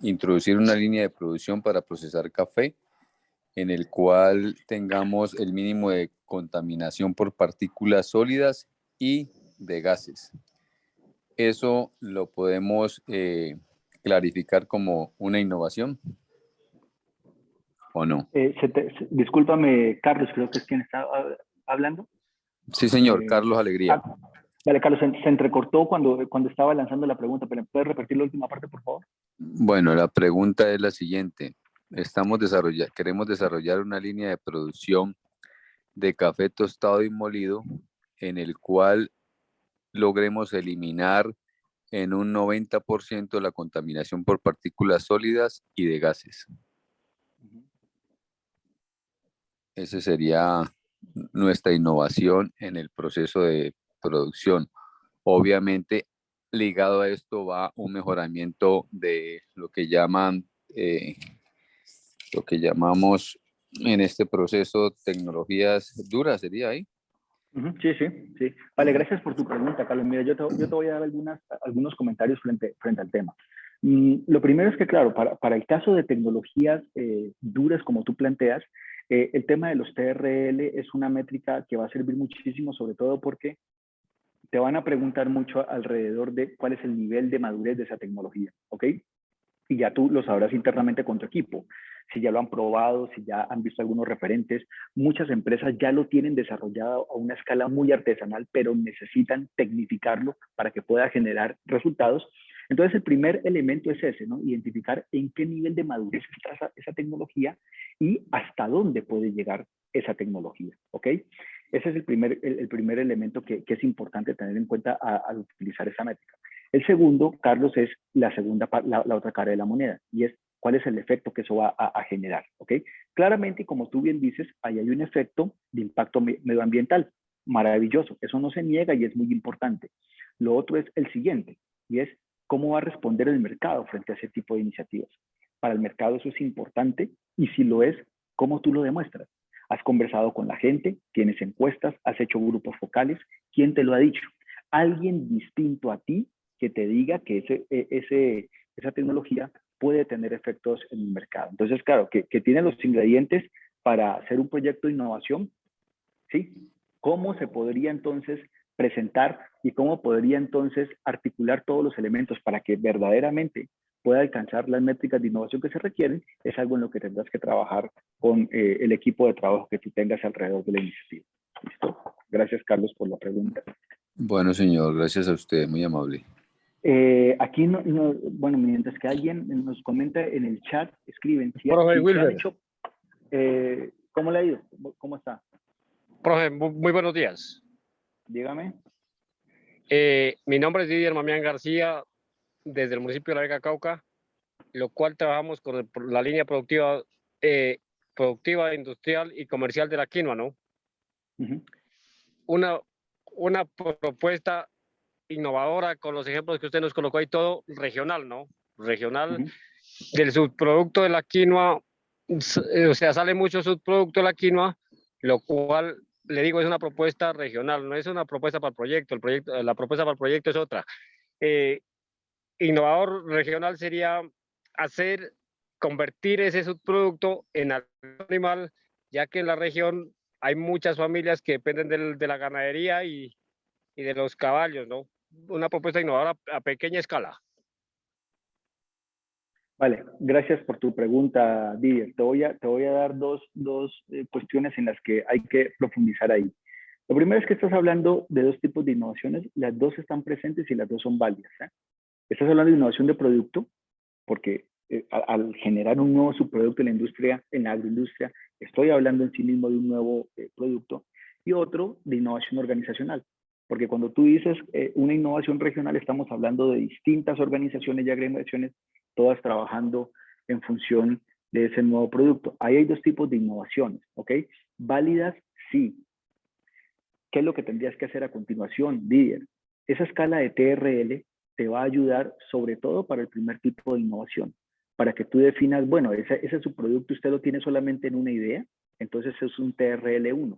introducir una línea de producción para procesar café en el cual tengamos el mínimo de contaminación por partículas sólidas y de gases. Eso lo podemos clarificar como una innovación, ¿o no? Discúlpame, Carlos, creo que es quien está hablando. Sí, señor, Carlos Alegría. Vale, Carlos, se entrecortó cuando estaba lanzando la pregunta, pero ¿puedes repetir la última parte, por favor? Bueno, la pregunta es la siguiente. Queremos desarrollar una línea de producción de café tostado y molido en el cual logremos eliminar en un 90% la contaminación por partículas sólidas y de gases. Esa sería nuestra innovación en el proceso de producción. Obviamente, ligado a esto va un mejoramiento de lo que llamamos en este proceso tecnologías duras, ¿sería ahí? Sí, sí, sí. Vale, gracias por tu pregunta, Carlos. Mira, yo te voy a dar algunos comentarios frente al tema. Lo primero es que, claro, para el caso de tecnologías duras como tú planteas, el tema de los TRL es una métrica que va a servir muchísimo, sobre todo porque te van a preguntar mucho alrededor de cuál es el nivel de madurez de esa tecnología, ¿ok? Y ya tú lo sabrás internamente con tu equipo. Si ya lo han probado, si ya han visto algunos referentes, muchas empresas ya lo tienen desarrollado a una escala muy artesanal, pero necesitan tecnificarlo para que pueda generar resultados. Entonces, el primer elemento es ese, ¿no? Identificar en qué nivel de madurez está esa tecnología y hasta dónde puede llegar esa tecnología, ¿ok? Ese es el primer elemento que es importante tener en cuenta al utilizar esa métrica. El segundo, Carlos, es la otra cara de la moneda, y es cuál es el efecto que eso va a generar, ¿ok? Claramente, como tú bien dices, ahí hay un efecto de impacto medioambiental, maravilloso, eso no se niega y es muy importante. Lo otro es el siguiente, y es cómo va a responder el mercado frente a ese tipo de iniciativas. Para el mercado eso es importante, y si lo es, ¿cómo tú lo demuestras? ¿Has conversado con la gente? ¿Tienes encuestas? ¿Has hecho grupos focales? ¿Quién te lo ha dicho? Alguien distinto a ti que te diga que esa tecnología puede tener efectos en el mercado. Entonces, claro, que tiene los ingredientes para hacer un proyecto de innovación, ¿sí? ¿Cómo se podría entonces presentar y cómo podría entonces articular todos los elementos para que verdaderamente pueda alcanzar las métricas de innovación que se requieren? Es algo en lo que tendrás que trabajar con el equipo de trabajo que tú tengas alrededor de la iniciativa. ¿Listo? Gracias, Carlos, por la pregunta. Bueno, señor, gracias a usted, muy amable. Aquí, bueno, mientras que alguien nos comenta en el chat, escriben. Profe Wilber. ¿Cómo le ha ido? ¿Cómo está? Profe, muy buenos días. Dígame. Mi nombre es Didier Mamián García, desde el municipio de La Vega, Cauca, lo cual trabajamos con la línea productiva, industrial y comercial de la quinoa, ¿no? Uh-huh. Una propuesta innovadora con los ejemplos que usted nos colocó ahí, todo regional, ¿no? Regional, uh-huh. Del subproducto de la quinoa, o sea, sale mucho subproducto de la quinoa, lo cual, le digo, es una propuesta regional, no es una propuesta para el proyecto, la propuesta para el proyecto es otra. Innovador regional sería convertir ese subproducto en animal, ya que en la región hay muchas familias que dependen de la ganadería y de los caballos, ¿no? Una propuesta innovadora a pequeña escala. Vale, gracias por tu pregunta, Didier. Te voy a dar dos cuestiones en las que hay que profundizar ahí. Lo primero es que estás hablando de dos tipos de innovaciones, las dos están presentes y las dos son válidas, ¿eh? Estás hablando de innovación de producto, porque al generar un nuevo subproducto en la agroindustria, estoy hablando en sí mismo de un nuevo producto, y otro de innovación organizacional. Porque cuando tú dices una innovación regional, estamos hablando de distintas organizaciones y agremiaciones, todas trabajando en función de ese nuevo producto. Ahí hay dos tipos de innovaciones, ¿ok? Válidas, sí. ¿Qué es lo que tendrías que hacer a continuación, Didier? Esa escala de TRL te va a ayudar sobre todo para el primer tipo de innovación, para que tú definas, bueno, ese subproducto usted lo tiene solamente en una idea, entonces es un TRL1.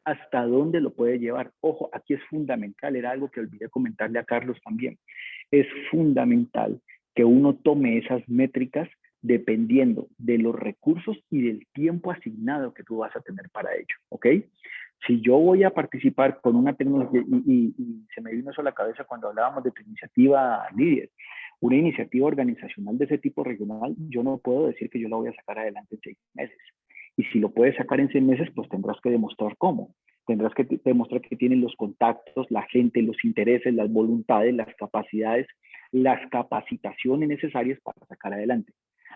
¿Hasta dónde lo puede llevar? Ojo, aquí es fundamental, era algo que olvidé comentarle a Carlos también. Es fundamental que uno tome esas métricas dependiendo de los recursos y del tiempo asignado que tú vas a tener para ello, ¿ok? Si yo voy a participar con una tecnología, y se me vino eso a la cabeza cuando hablábamos de tu iniciativa, Lidia, una iniciativa organizacional de ese tipo regional, yo no puedo decir que yo la voy a sacar adelante en 6 meses. Y si lo puedes sacar en 6 meses, pues tendrás que demostrar cómo. tendrás que demostrar que tienen los contactos, la gente, los intereses, las voluntades, las capacidades, las capacitaciones necesarias para sacar adelante.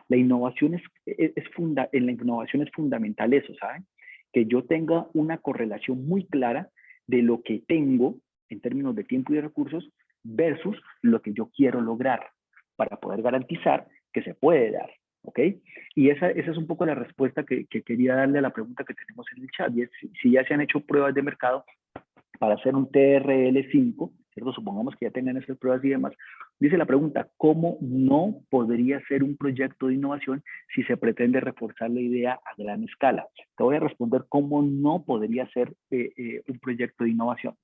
La innovación en la innovación es fundamental eso, ¿saben? Que yo tenga una correlación muy clara de lo que tengo en términos de tiempo y de recursos versus lo que yo quiero lograr para poder garantizar que se puede dar, ¿ok? Y esa es un poco la respuesta que quería darle a la pregunta que tenemos en el chat, y es si ya se han hecho pruebas de mercado para hacer un TRL5, ¿cierto? Supongamos que ya tengan esas pruebas y demás. Dice la pregunta, ¿cómo no podría ser un proyecto de innovación si se pretende reforzar la idea a gran escala? Te voy a responder cómo no podría ser un proyecto de innovación.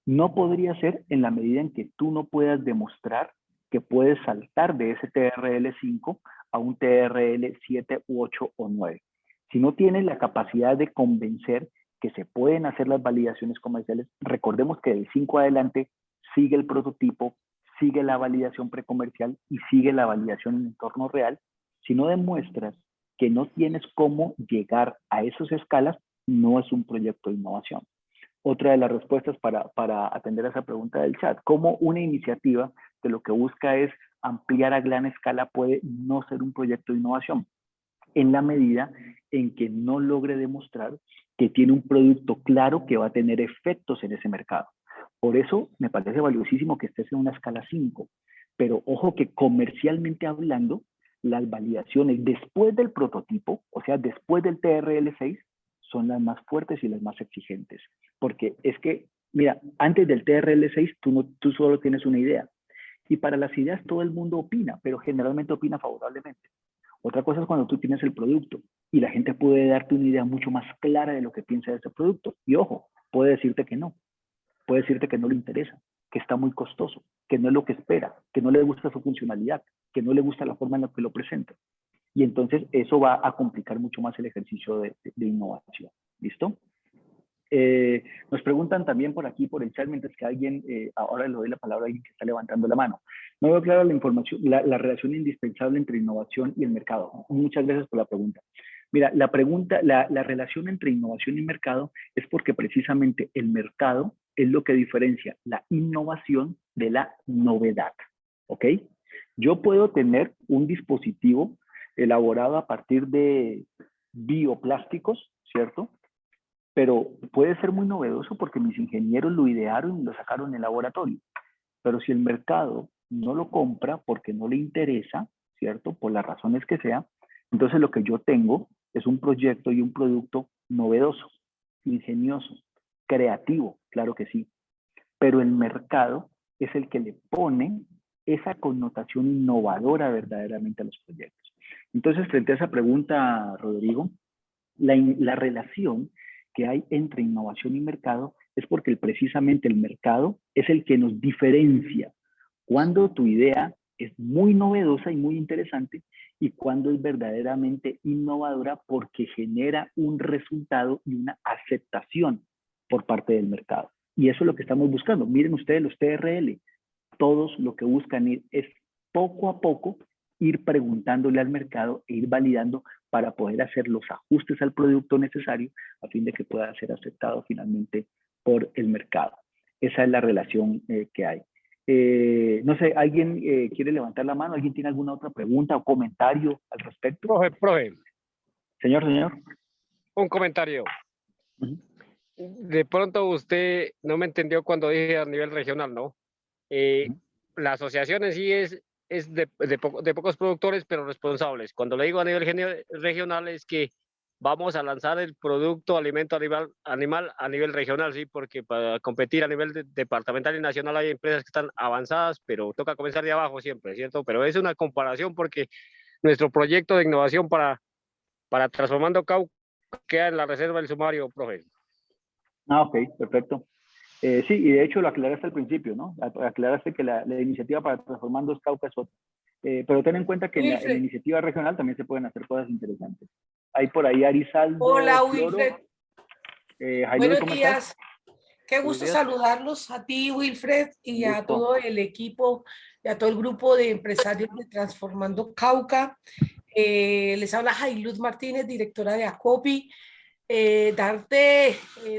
No podría ser en la medida en que tú no puedas demostrar que puedes saltar de ese TRL5 a un TRL7 u 8 o 9. Si no tienes la capacidad de convencer que se pueden hacer las validaciones comerciales, recordemos que del 5 adelante sigue el prototipo, sigue la validación precomercial y sigue la validación en entorno real. Si no demuestras que no tienes cómo llegar a esas escalas, no es un proyecto de innovación. Otra de las respuestas para atender a esa pregunta del chat, cómo una iniciativa que lo que busca es ampliar a gran escala puede no ser un proyecto de innovación, en la medida en que no logre demostrar que tiene un producto claro que va a tener efectos en ese mercado. Por eso me parece valiosísimo que estés en una escala 5, pero ojo que comercialmente hablando, las validaciones después del prototipo, o sea, después del TRL6, son las más fuertes y las más exigentes. Porque es que, mira, antes del TRL6 tú solo tienes una idea. Y para las ideas todo el mundo opina, pero generalmente opina favorablemente. Otra cosa es cuando tú tienes el producto y la gente puede darte una idea mucho más clara de lo que piensa de ese producto. Y ojo, puede decirte que no. Puede decirte que no le interesa, que está muy costoso, que no es lo que espera, que no le gusta su funcionalidad, que no le gusta la forma en la que lo presenta. Y entonces eso va a complicar mucho más el ejercicio de innovación. ¿Listo? Nos preguntan también por aquí, por el chat, mientras que alguien, ahora le doy la palabra a alguien que está levantando la mano. No veo clara la información, la relación indispensable entre innovación y el mercado. Muchas gracias por la pregunta. Mira, la relación entre innovación y mercado es porque precisamente el mercado es lo que diferencia la innovación de la novedad, ¿ok? Yo puedo tener un dispositivo elaborado a partir de bioplásticos, ¿cierto? Pero puede ser muy novedoso porque mis ingenieros lo idearon y lo sacaron en el laboratorio. Pero si el mercado no lo compra porque no le interesa, ¿cierto? Por las razones que sea, entonces lo que yo tengo es un proyecto y un producto novedoso, ingenioso, creativo, claro que sí. Pero el mercado es el que le pone esa connotación innovadora verdaderamente a los proyectos. Entonces, frente a esa pregunta, Rodrigo, la relación que hay entre innovación y mercado es porque precisamente el mercado es el que nos diferencia cuando tu idea es muy novedosa y muy interesante y cuando es verdaderamente innovadora porque genera un resultado y una aceptación por parte del mercado. Y eso es lo que estamos buscando. Miren ustedes los TRL, todos lo que buscan es poco a poco ir preguntándole al mercado e ir validando para poder hacer los ajustes al producto necesario a fin de que pueda ser aceptado finalmente por el mercado. Esa es la relación que hay. No sé, ¿alguien quiere levantar la mano? ¿Alguien tiene alguna otra pregunta o comentario al respecto? Profe. Señor. Un comentario. De pronto usted no me entendió cuando dije a nivel regional, ¿no? La asociación en sí es de pocos productores, pero responsables. Cuando le digo a nivel regional es que vamos a lanzar el producto alimento animal a nivel regional, sí, porque para competir a nivel departamental y nacional hay empresas que están avanzadas, pero toca comenzar de abajo siempre, ¿cierto? Pero es una comparación porque nuestro proyecto de innovación para Transformando Cauca queda en la reserva del sumario, profe. Ok, perfecto. Sí, y de hecho lo aclaraste al principio, ¿no? Aclaraste que la iniciativa para Transformando Cauca es otra. Pero ten en cuenta que en la iniciativa regional también se pueden hacer cosas interesantes. Hay por ahí Arizaldo. Hola, Floro. Wilfred. Buenos días. Qué gusto saludarlos a ti, Wilfred, y a todo el equipo y a todo el grupo de empresarios de Transformando Cauca. Les habla Jailuz Martínez, directora de ACOPI. darte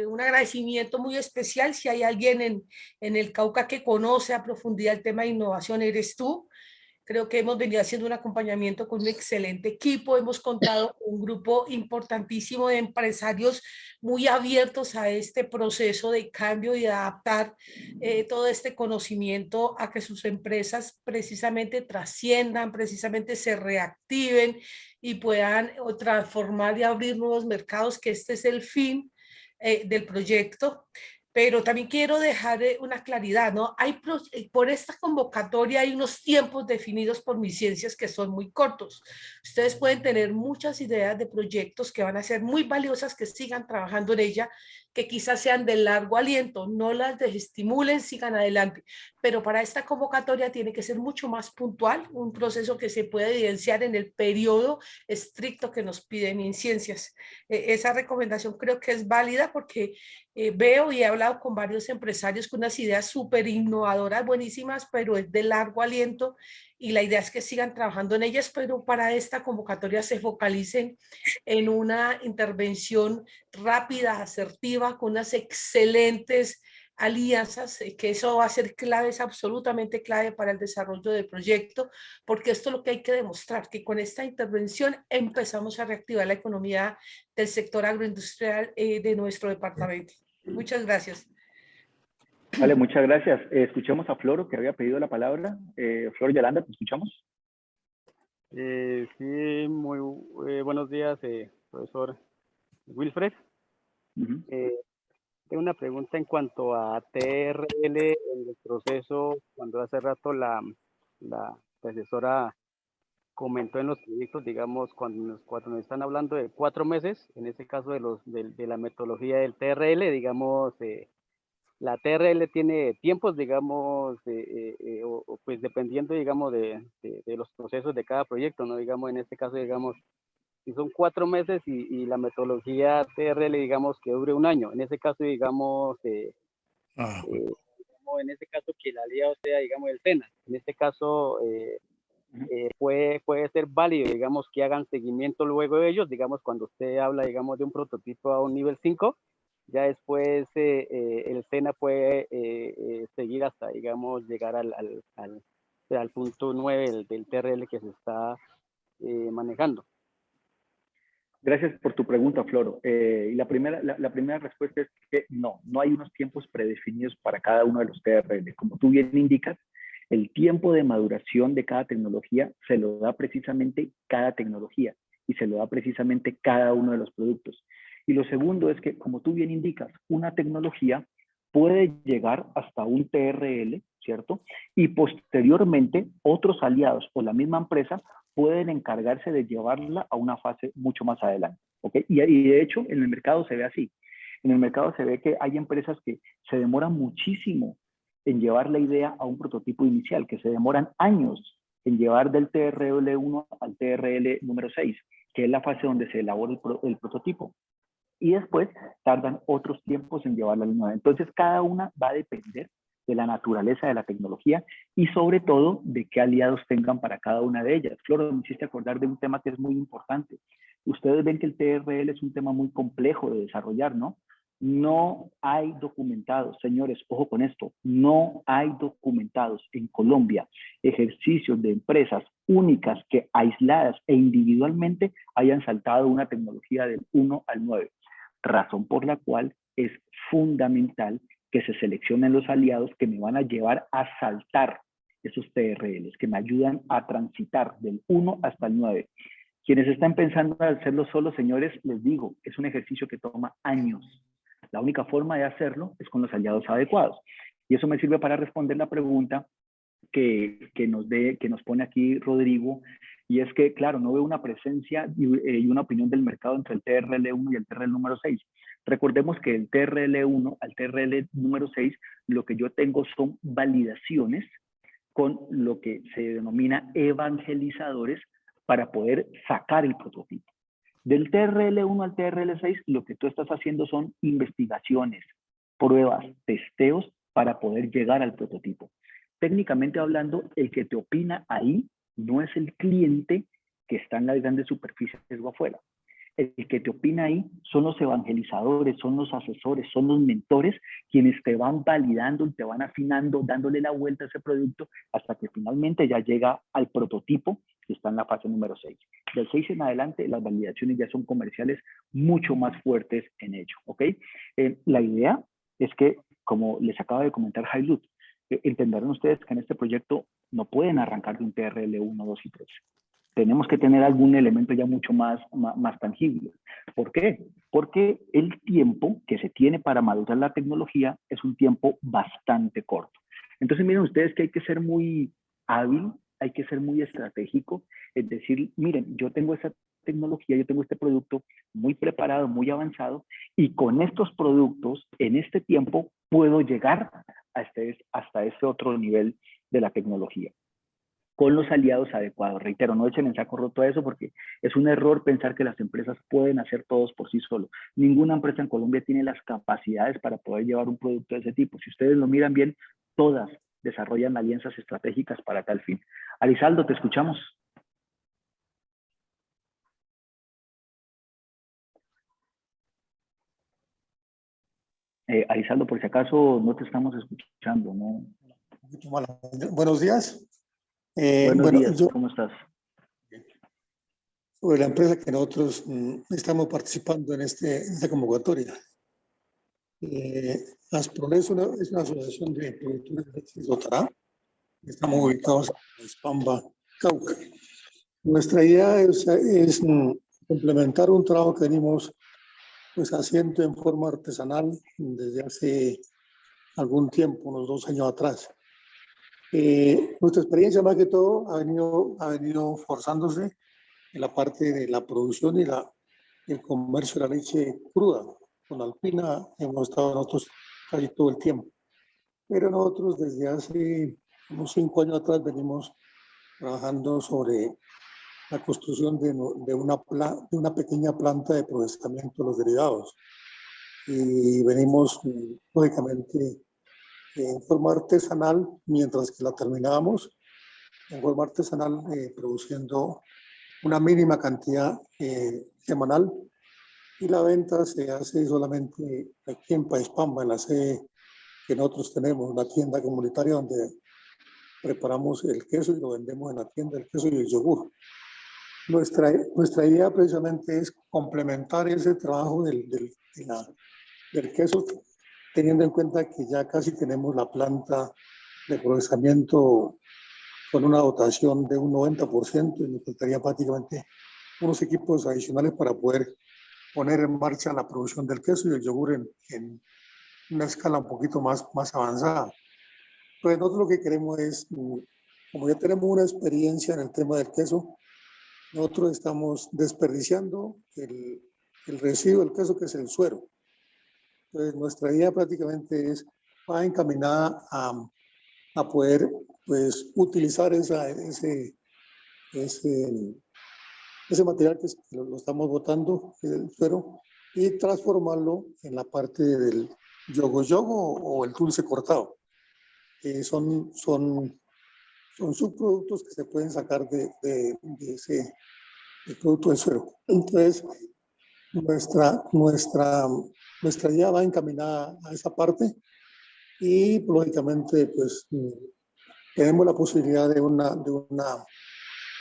un agradecimiento muy especial. Si hay alguien en el Cauca que conoce a profundidad el tema de innovación, eres tú. Creo que hemos venido haciendo un acompañamiento con un excelente equipo. Hemos contado con un grupo importantísimo de empresarios muy abiertos a este proceso de cambio y de adaptar todo este conocimiento a que sus empresas precisamente trasciendan, precisamente se reactiven y puedan transformar y abrir nuevos mercados, que este es el fin del proyecto. Pero también quiero dejar una claridad, ¿no? Por esta convocatoria hay unos tiempos definidos por mis ciencias que son muy cortos. Ustedes pueden tener muchas ideas de proyectos que van a ser muy valiosas, que sigan trabajando en ella, que quizás sean de largo aliento, no las desestimulen, sigan adelante. Pero para esta convocatoria tiene que ser mucho más puntual, un proceso que se puede evidenciar en el periodo estricto que nos piden en ciencias. Esa recomendación creo que es válida porque veo y he hablado con varios empresarios con unas ideas súper innovadoras, buenísimas, pero es de largo aliento y la idea es que sigan trabajando en ellas, pero para esta convocatoria se focalicen en una intervención rápida, asertiva, con unas excelentes alianzas, que eso va a ser clave, es absolutamente clave para el desarrollo del proyecto, porque esto es lo que hay que demostrar, que con esta intervención empezamos a reactivar la economía del sector agroindustrial de nuestro departamento. Muchas gracias. Vale, muchas gracias. Escuchemos a Floro, que había pedido la palabra. Flor Yolanda, ¿te escuchamos? Sí, muy buenos días, profesor Wilfred. Tengo una pregunta en cuanto a TRL en el proceso, cuando hace rato la profesora comentó en los proyectos, digamos, cuando nos están hablando de 4 meses, en este caso de la metodología del TRL, digamos, la TRL tiene tiempos, digamos, pues dependiendo, digamos, de los procesos de cada proyecto, ¿no? Digamos, en este caso, digamos, si son 4 meses y la metodología TRL, digamos, que dure 1 año. En ese caso, digamos, en este caso que la aliado sea, digamos, el SENA. En este caso, puede ser válido, digamos, que hagan seguimiento luego de ellos, digamos, cuando usted habla, digamos, de un prototipo a un nivel 5, ya después el SENA puede seguir hasta, digamos, llegar al punto 9 del TRL que se está manejando. Gracias por tu pregunta, Floro. Y la primera respuesta es que no hay unos tiempos predefinidos para cada uno de los TRL. Como tú bien indicas, el tiempo de maduración de cada tecnología se lo da precisamente cada tecnología y se lo da precisamente cada uno de los productos. Y lo segundo es que, como tú bien indicas, una tecnología puede llegar hasta un TRL, ¿cierto? Y posteriormente otros aliados o la misma empresa pueden encargarse de llevarla a una fase mucho más adelante, ¿ok? Y de hecho en el mercado se ve así. En el mercado se ve que hay empresas que se demoran muchísimo en llevar la idea a un prototipo inicial, que se demoran años en llevar del TRL 1 al TRL número 6, que es la fase donde se elabora el prototipo. Y después tardan otros tiempos en llevarla al 9. Entonces, cada una va a depender de la naturaleza de la tecnología y sobre todo de qué aliados tengan para cada una de ellas. Flor, me hiciste acordar de un tema que es muy importante. Ustedes ven que el TRL es un tema muy complejo de desarrollar, ¿no? No hay documentados, señores, ojo con esto, no hay documentados en Colombia ejercicios de empresas únicas que aisladas e individualmente hayan saltado una tecnología del 1 al 9. Razón por la cual es fundamental que se seleccionen los aliados que me van a llevar a saltar esos TRLs, que me ayudan a transitar del 1 hasta el 9. Quienes están pensando en hacerlo solo, señores, les digo, es un ejercicio que toma años. La única forma de hacerlo es con los aliados adecuados. Y eso me sirve para responder la pregunta que nos pone aquí Rodrigo, y es que, claro, no veo una presencia y una opinión del mercado entre el TRL1 y el TRL número 6. Recordemos que el TRL1 al TRL número 6, lo que yo tengo son validaciones con lo que se denomina evangelizadores para poder sacar el prototipo. Del TRL1 al TRL6, lo que tú estás haciendo son investigaciones, pruebas, testeos para poder llegar al prototipo. Técnicamente hablando, el que te opina ahí no es el cliente que está en las grandes superficies o afuera. El que te opina ahí son los evangelizadores, son los asesores, son los mentores quienes te van validando y te van afinando, dándole la vuelta a ese producto hasta que finalmente ya llega al prototipo que está en la fase número 6. Del 6 en adelante las validaciones ya son comerciales mucho más fuertes en ello, ¿ok? La idea es que, como les acaba de comentar Hailud, entenderán ustedes que en este proyecto no pueden arrancar de un TRL 1, 2 y 3. Tenemos que tener algún elemento ya mucho más tangible. ¿Por qué? Porque el tiempo que se tiene para madurar la tecnología es un tiempo bastante corto. Entonces miren ustedes que hay que ser muy hábil, hay que ser muy estratégico, es decir, miren, yo tengo esa tecnología, yo tengo este producto muy preparado, muy avanzado, y con estos productos, en este tiempo, puedo llegar hasta ese otro nivel de la tecnología, con los aliados adecuados. Reitero, no echen en saco roto a eso porque es un error pensar que las empresas pueden hacer todos por sí solos. Ninguna empresa en Colombia tiene las capacidades para poder llevar un producto de ese tipo. Si ustedes lo miran bien, todas desarrollan alianzas estratégicas para tal fin. Arizaldo, te escuchamos. Arizaldo, por si acaso no te estamos escuchando, ¿no? Buenos días. Buenos días, ¿cómo estás? Sobre la empresa que nosotros estamos participando en esta convocatoria. Aspronet es una asociación de productores de leche de Sotará. Estamos ubicados en Ispamba, Cauca. Nuestra idea es complementar un trabajo que venimos pues, haciendo en forma artesanal desde hace algún tiempo, unos 2 años atrás. Nuestra experiencia más que todo ha venido forzándose en la parte de la producción y el comercio de la leche cruda. Con Alpina hemos estado nosotros casi todo el tiempo. Pero nosotros desde hace unos 5 años atrás venimos trabajando sobre la construcción de una pequeña planta de procesamiento de los derivados. Y venimos, lógicamente, en forma artesanal, mientras que la terminábamos, en forma artesanal, produciendo una mínima cantidad semanal, y la venta se hace solamente aquí en Paispamba, en la sede que nosotros tenemos, una tienda comunitaria donde preparamos el queso y lo vendemos en la tienda, el queso y el yogur. Nuestra idea precisamente es complementar ese trabajo del queso, teniendo en cuenta que ya casi tenemos la planta de procesamiento con una dotación de un 90% y nos faltaría prácticamente unos equipos adicionales para poder poner en marcha la producción del queso y el yogur en una escala un poquito más avanzada. Pues nosotros lo que queremos es, como ya tenemos una experiencia en el tema del queso, nosotros estamos desperdiciando el residuo del queso, que es el suero. Entonces, nuestra idea prácticamente va encaminada a poder pues, utilizar ese material que lo estamos botando, el suero, y transformarlo en la parte del yogo o el dulce cortado. Son subproductos que se pueden sacar de ese producto del suero. Entonces, nuestra idea va encaminada a esa parte y, lógicamente, pues tenemos la posibilidad de una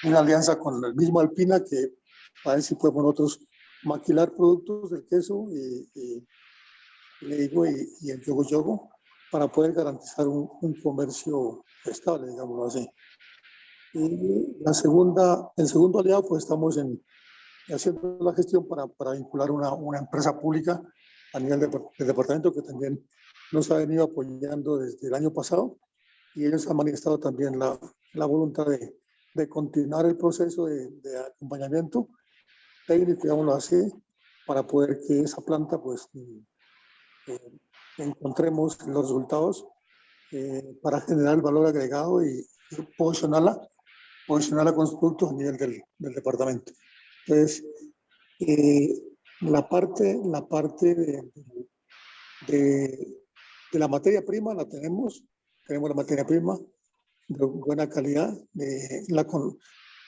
alianza con el mismo Alpina, que a ver si podemos nosotros maquilar productos del queso y el yogo para poder garantizar un comercio estable, digámoslo así. Y el segundo aliado, pues estamos haciendo la gestión para vincular una empresa pública a nivel del departamento que también nos ha venido apoyando desde el año pasado, y ellos han manifestado también la voluntad de continuar el proceso de acompañamiento técnico, digámoslo así, para poder que esa planta pues encontremos los resultados para generar el valor agregado y posicionarla con los productos a nivel del departamento. Entonces, la parte de la materia prima la tenemos la materia prima de buena calidad,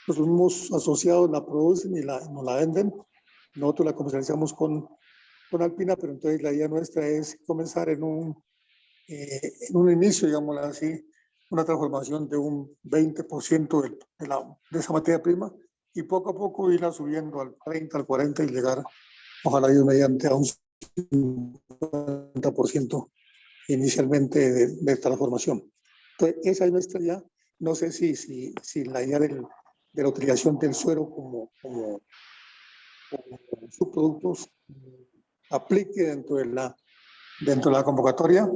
los mismos asociados la producen y nos la venden, nosotros la comercializamos con Alpina, pero entonces la idea nuestra es comenzar en un inicio, digámoslo así, una transformación de un 20% de esa materia prima y poco a poco irla subiendo al 30, al 40 y llegar, ojalá Dios mediante, a un 50% inicialmente de transformación. Entonces, esa es nuestra idea. No sé si la idea de la utilización del suero como subproductos aplique dentro de la convocatoria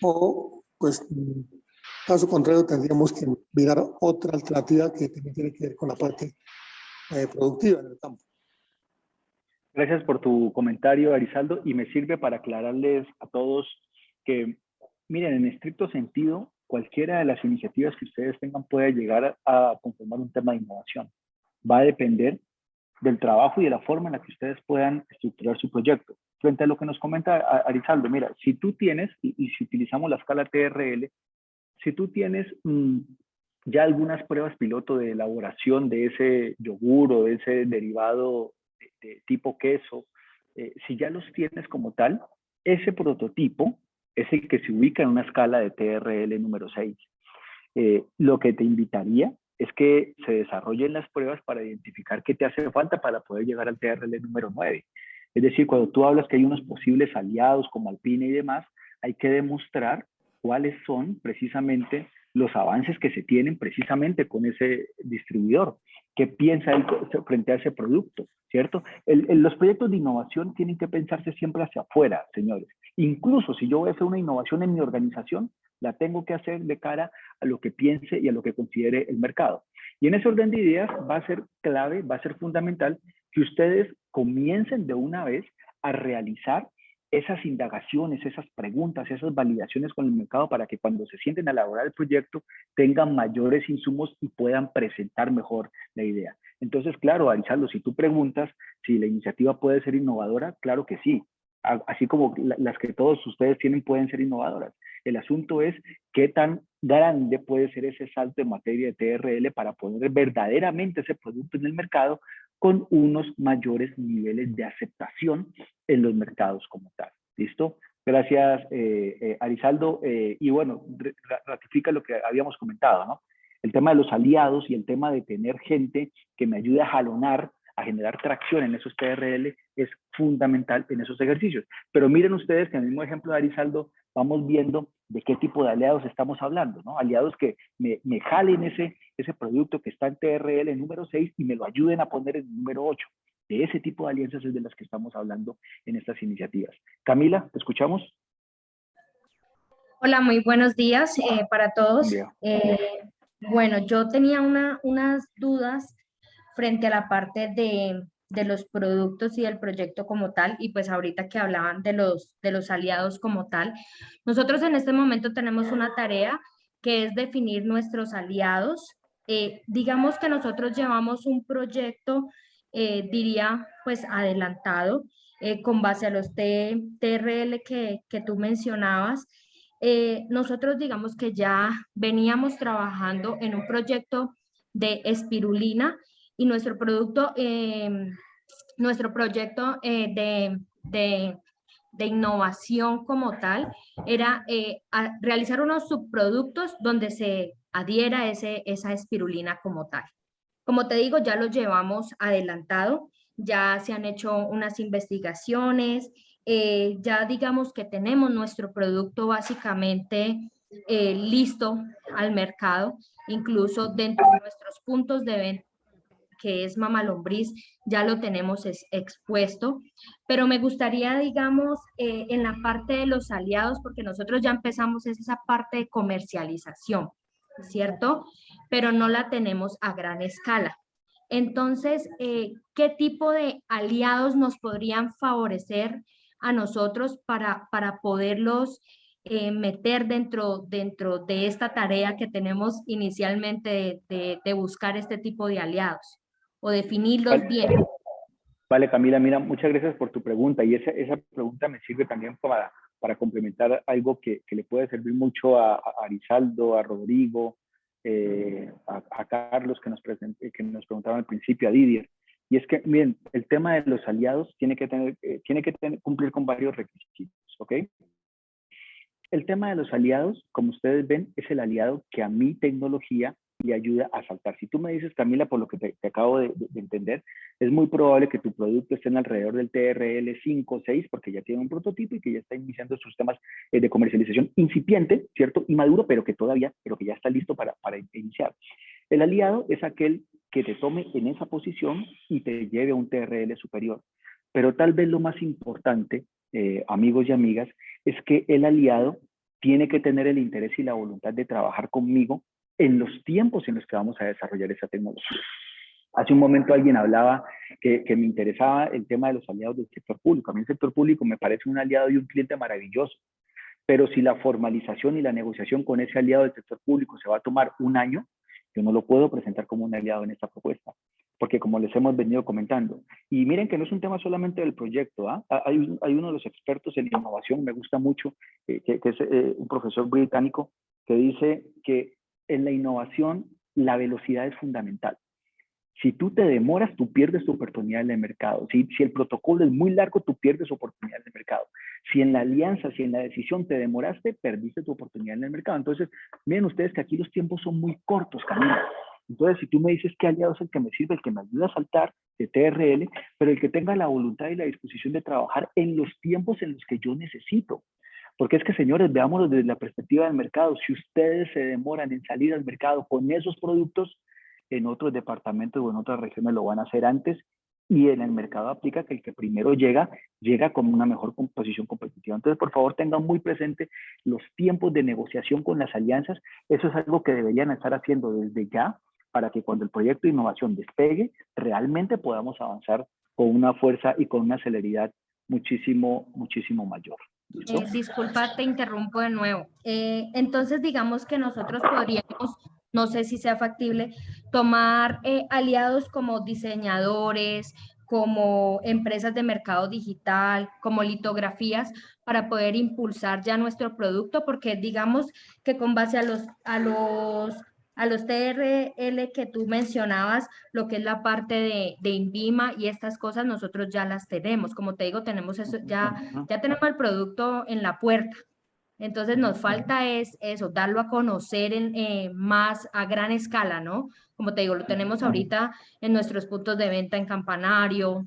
o, pues, caso contrario, tendríamos que mirar otra alternativa que también tiene que ver con la parte productiva en el campo. Gracias por tu comentario, Arizaldo, y me sirve para aclararles a todos que, miren, en estricto sentido, cualquiera de las iniciativas que ustedes tengan puede llegar a conformar un tema de innovación. Va a depender del trabajo y de la forma en la que ustedes puedan estructurar su proyecto. Frente a lo que nos comenta Arizaldo, mira, si tú tienes, y si utilizamos la escala TRL, si tú tienes ya algunas pruebas piloto de elaboración de ese yogur o de ese derivado de tipo queso, si ya los tienes como tal, ese prototipo es el que se ubica en una escala de TRL número 6. Lo que te invitaría es que se desarrollen las pruebas para identificar qué te hace falta para poder llegar al TRL número 9. Es decir, cuando tú hablas que hay unos posibles aliados como Alpina y demás, hay que demostrar cuáles son precisamente los avances que se tienen precisamente con ese distribuidor. ¿Qué piensa él frente a ese producto? ¿Cierto? Los proyectos de innovación tienen que pensarse siempre hacia afuera, señores. Incluso si yo voy a hacer una innovación en mi organización, la tengo que hacer de cara a lo que piense y a lo que considere el mercado. Y en ese orden de ideas va a ser clave, va a ser fundamental que ustedes comiencen de una vez a realizar esas indagaciones, esas preguntas, esas validaciones con el mercado para que cuando se sienten a elaborar el proyecto tengan mayores insumos y puedan presentar mejor la idea. Entonces, claro, Arizaldo, si tú preguntas si la iniciativa puede ser innovadora, claro que sí. Así como las que todos ustedes tienen pueden ser innovadoras. El asunto es qué tan grande puede ser ese salto en materia de TRL para poner verdaderamente ese producto en el mercado con unos mayores niveles de aceptación en los mercados como tal. ¿Listo? Gracias, Arizaldo. Y bueno, ratifica lo que habíamos comentado, ¿no? El tema de los aliados y el tema de tener gente que me ayude a jalonar, a generar tracción en esos TRL es fundamental en esos ejercicios. Pero miren ustedes que en el mismo ejemplo de Arizaldo vamos viendo de qué tipo de aliados estamos hablando, ¿no? Aliados que me jalen ese producto que está en TRL número 6 y me lo ayuden a poner en el número 8. De ese tipo de alianzas es de las que estamos hablando en estas iniciativas. Camila, ¿te escuchamos? Hola, muy buenos días para todos. Bueno, yo tenía unas dudas frente a la parte de los productos y del proyecto como tal, y pues ahorita que hablaban de los aliados como tal, nosotros en este momento tenemos una tarea que es definir nuestros aliados. Digamos que nosotros llevamos un proyecto, diría, pues adelantado, con base a los TRL que tú mencionabas. Nosotros digamos que ya veníamos trabajando en un proyecto de espirulina y nuestro proyecto de innovación como tal era realizar unos subproductos donde se adhiera esa espirulina como tal. Como te digo, ya lo llevamos adelantado, ya se han hecho unas investigaciones, ya digamos que tenemos nuestro producto básicamente listo al mercado, incluso dentro de nuestros puntos de venta, que es Mama Lombriz, ya lo tenemos expuesto, pero me gustaría, digamos, en la parte de los aliados, porque nosotros ya empezamos esa parte de comercialización, ¿cierto? Pero no la tenemos a gran escala. Entonces, ¿qué tipo de aliados nos podrían favorecer a nosotros para poderlos meter dentro de esta tarea que tenemos inicialmente de buscar este tipo de aliados o definirlos bien? Vale, Camila, mira, muchas gracias por tu pregunta y esa pregunta me sirve también para complementar algo que le puede servir mucho a Arizaldo, a Rodrigo, a Carlos que nos preguntaron al principio, a Didier. Y es que, miren, el tema de los aliados tiene que cumplir con varios requisitos, ¿ok? El tema de los aliados, como ustedes ven, es el aliado que a mi tecnología le ayuda a saltar. Si tú me dices, Camila, por lo que te acabo de entender, es muy probable que tu producto esté en alrededor del TRL 5 o 6, porque ya tiene un prototipo y que ya está iniciando sus temas de comercialización incipiente, ¿cierto? Inmaduro, pero que ya está listo para iniciar. El aliado es aquel que te tome en esa posición y te lleve a un TRL superior. Pero tal vez lo más importante, amigos y amigas, es que el aliado tiene que tener el interés y la voluntad de trabajar conmigo en los tiempos en los que vamos a desarrollar esa tecnología. Hace un momento alguien hablaba que me interesaba el tema de los aliados del sector público. A mí el sector público me parece un aliado y un cliente maravilloso, pero si la formalización y la negociación con ese aliado del sector público se va a tomar un año, yo no lo puedo presentar como un aliado en esta propuesta, porque como les hemos venido comentando, y miren que no es un tema solamente del proyecto, ¿ah? Hay uno de los expertos en innovación, me gusta mucho, que es un profesor británico, que dice que en la innovación la velocidad es fundamental. Si tú te demoras, tú pierdes tu oportunidad en el mercado. Si el protocolo es muy largo, tú pierdes oportunidad en el mercado. Si en la alianza, si en la decisión te demoraste, perdiste tu oportunidad en el mercado. Entonces, miren ustedes que aquí los tiempos son muy cortos, Camila. Entonces, si tú me dices qué aliado es el que me sirve, el que me ayuda a saltar de TRL, pero el que tenga la voluntad y la disposición de trabajar en los tiempos en los que yo necesito. Porque es que, señores, veámoslo desde la perspectiva del mercado. Si ustedes se demoran en salir al mercado con esos productos, en otros departamentos o en otras regiones lo van a hacer antes, y en el mercado aplica que el que primero llega con una mejor posición competitiva. Entonces, por favor, tengan muy presente los tiempos de negociación con las alianzas. Eso es algo que deberían estar haciendo desde ya, para que cuando el proyecto de innovación despegue, realmente podamos avanzar con una fuerza y con una celeridad muchísimo mayor. Disculpa, te interrumpo de nuevo. Entonces, digamos que nosotros podríamos, no sé si sea factible, tomar aliados como diseñadores, como empresas de mercado digital, como litografías, para poder impulsar ya nuestro producto, porque digamos que con base a los TRL que tú mencionabas, lo que es la parte de INVIMA y estas cosas, nosotros ya las tenemos. Como te digo, tenemos eso, ya tenemos el producto en la puerta. Entonces nos falta es eso, darlo a conocer más a gran escala, ¿no? Como te digo, lo tenemos ahorita en nuestros puntos de venta en Campanario,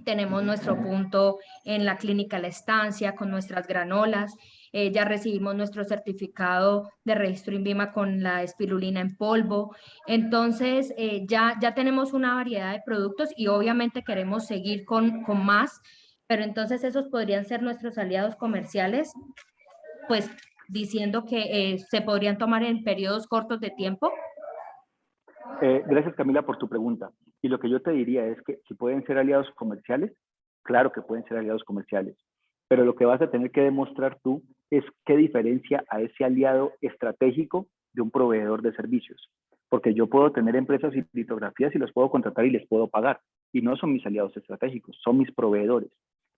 tenemos nuestro punto en la clínica La Estancia con nuestras granolas, ya recibimos nuestro certificado de registro INVIMA con la espirulina en polvo. Entonces, ya tenemos una variedad de productos y obviamente queremos seguir con más, pero entonces esos podrían ser nuestros aliados comerciales, pues diciendo que se podrían tomar en periodos cortos de tiempo. Gracias, Camila, por tu pregunta. Y lo que yo te diría es que si pueden ser aliados comerciales, claro que pueden ser aliados comerciales, pero lo que vas a tener que demostrar tú es qué diferencia a ese aliado estratégico de un proveedor de servicios. Porque yo puedo tener empresas y litografías y los puedo contratar y les puedo pagar. Y no son mis aliados estratégicos, son mis proveedores.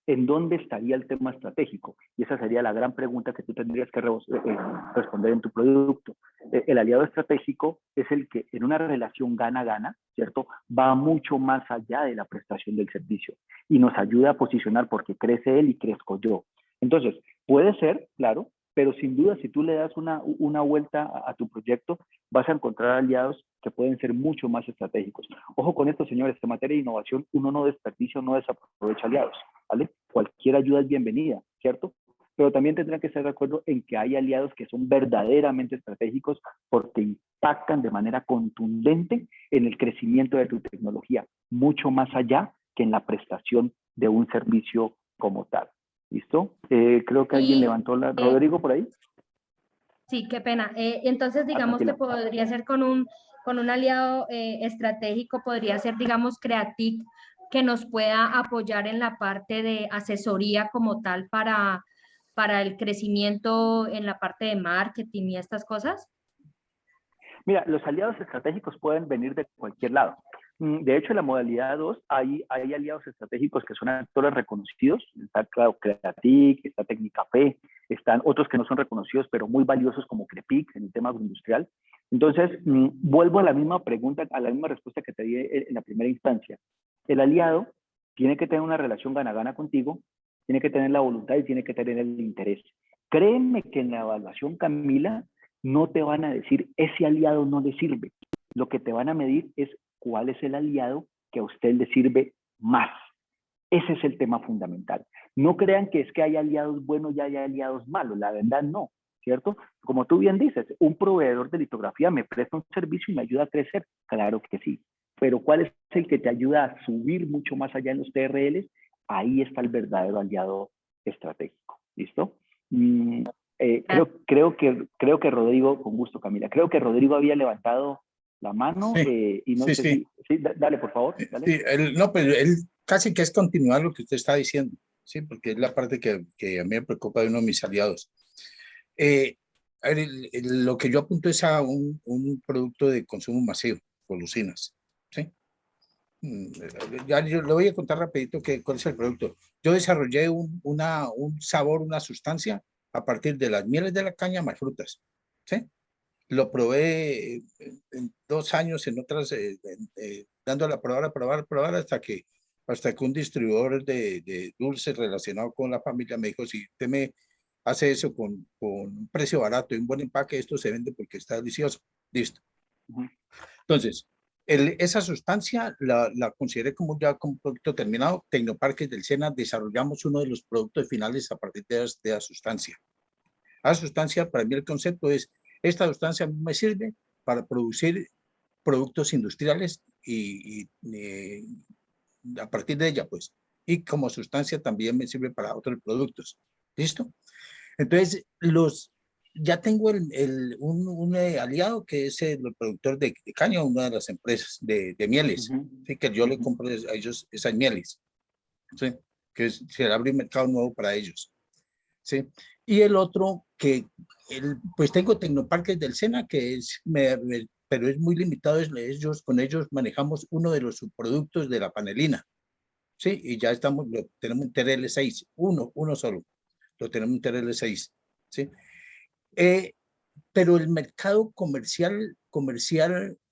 ¿En dónde estaría el tema estratégico? Y esa sería la gran pregunta que tú tendrías que responder en tu producto. El aliado estratégico es el que en una relación gana-gana, ¿cierto? Va mucho más allá de la prestación del servicio y nos ayuda a posicionar porque crece él y crezco yo. Entonces, puede ser, claro, pero sin duda si tú le das una vuelta a tu proyecto, vas a encontrar aliados que pueden ser mucho más estratégicos. Ojo con esto, señores, en materia de innovación, uno no desperdicia, no desaprovecha aliados, ¿vale? Cualquier ayuda es bienvenida, ¿cierto? Pero también tendrán que estar de acuerdo en que hay aliados que son verdaderamente estratégicos porque impactan de manera contundente en el crecimiento de tu tecnología, mucho más allá que en la prestación de un servicio como tal. ¿Listo? Creo que alguien levantó la... ¿Rodrigo por ahí? Sí, qué pena. Entonces, digamos que podría ser con un aliado estratégico, podría ser, digamos, Creatic, que nos pueda apoyar en la parte de asesoría como tal para el crecimiento en la parte de marketing y estas cosas. Mira, los aliados estratégicos pueden venir de cualquier lado. De hecho, en la modalidad 2 hay aliados estratégicos que son actores reconocidos. Está, claro, Creatic, está Tecnicapé, están otros que no son reconocidos, pero muy valiosos como Crepic en el tema agroindustrial. Entonces, vuelvo a la misma pregunta, a la misma respuesta que te di en la primera instancia. El aliado tiene que tener una relación gana-gana contigo, tiene que tener la voluntad y tiene que tener el interés. Créeme que en la evaluación, Camila, no te van a decir ese aliado no le sirve. Lo que te van a medir es cuál es el aliado que a usted le sirve más. Ese es el tema fundamental. No crean que es que hay aliados buenos y hay aliados malos. La verdad no, ¿cierto? Como tú bien dices, un proveedor de litografía me presta un servicio y me ayuda a crecer. Claro que sí. Pero ¿cuál es el que te ayuda a subir mucho más allá en los TRLs? Ahí está el verdadero aliado estratégico. ¿Listo? Creo que Rodrigo, con gusto, Camila, creo que Rodrigo había levantado la mano y no sé si... Sí, dale, por favor. Dale. Sí, no, pero él casi que es continuar lo que usted está diciendo, ¿sí? Porque es la parte que a mí me preocupa de uno de mis aliados. A ver, lo que yo apunto es a un producto de consumo masivo, golosinas, ¿sí? Ya yo le voy a contar rapidito cuál es el producto. Yo desarrollé un sabor, una sustancia a partir de las mieles de la caña más frutas, ¿sí? Lo probé en 2 años en otras, dándole a probar, hasta que un distribuidor de dulces relacionado con la familia me dijo, si usted me hace eso con un precio barato y un buen empaque, esto se vende porque está delicioso. Listo. Entonces, esa sustancia la consideré como ya como producto terminado. Tecnoparques del SENA desarrollamos uno de los productos finales a partir de la sustancia. La sustancia, para mí el concepto es, esta sustancia me sirve para producir productos industriales y a partir de ella, pues, y como sustancia también me sirve para otros productos. ¿Listo? Entonces, ya tengo un aliado que es el productor de caña, una de las empresas de mieles, ¿sí? Que yo le compro a ellos esas mieles, ¿sí? Que se abre un mercado nuevo para ellos, ¿sí? Y el otro pues tengo Tecnoparques del SENA, que pero es muy limitado, con ellos manejamos uno de los subproductos de la panelina, ¿sí? Y ya tenemos un TRL6, uno solo, lo tenemos un TRL6, ¿sí? Pero el mercado comercial,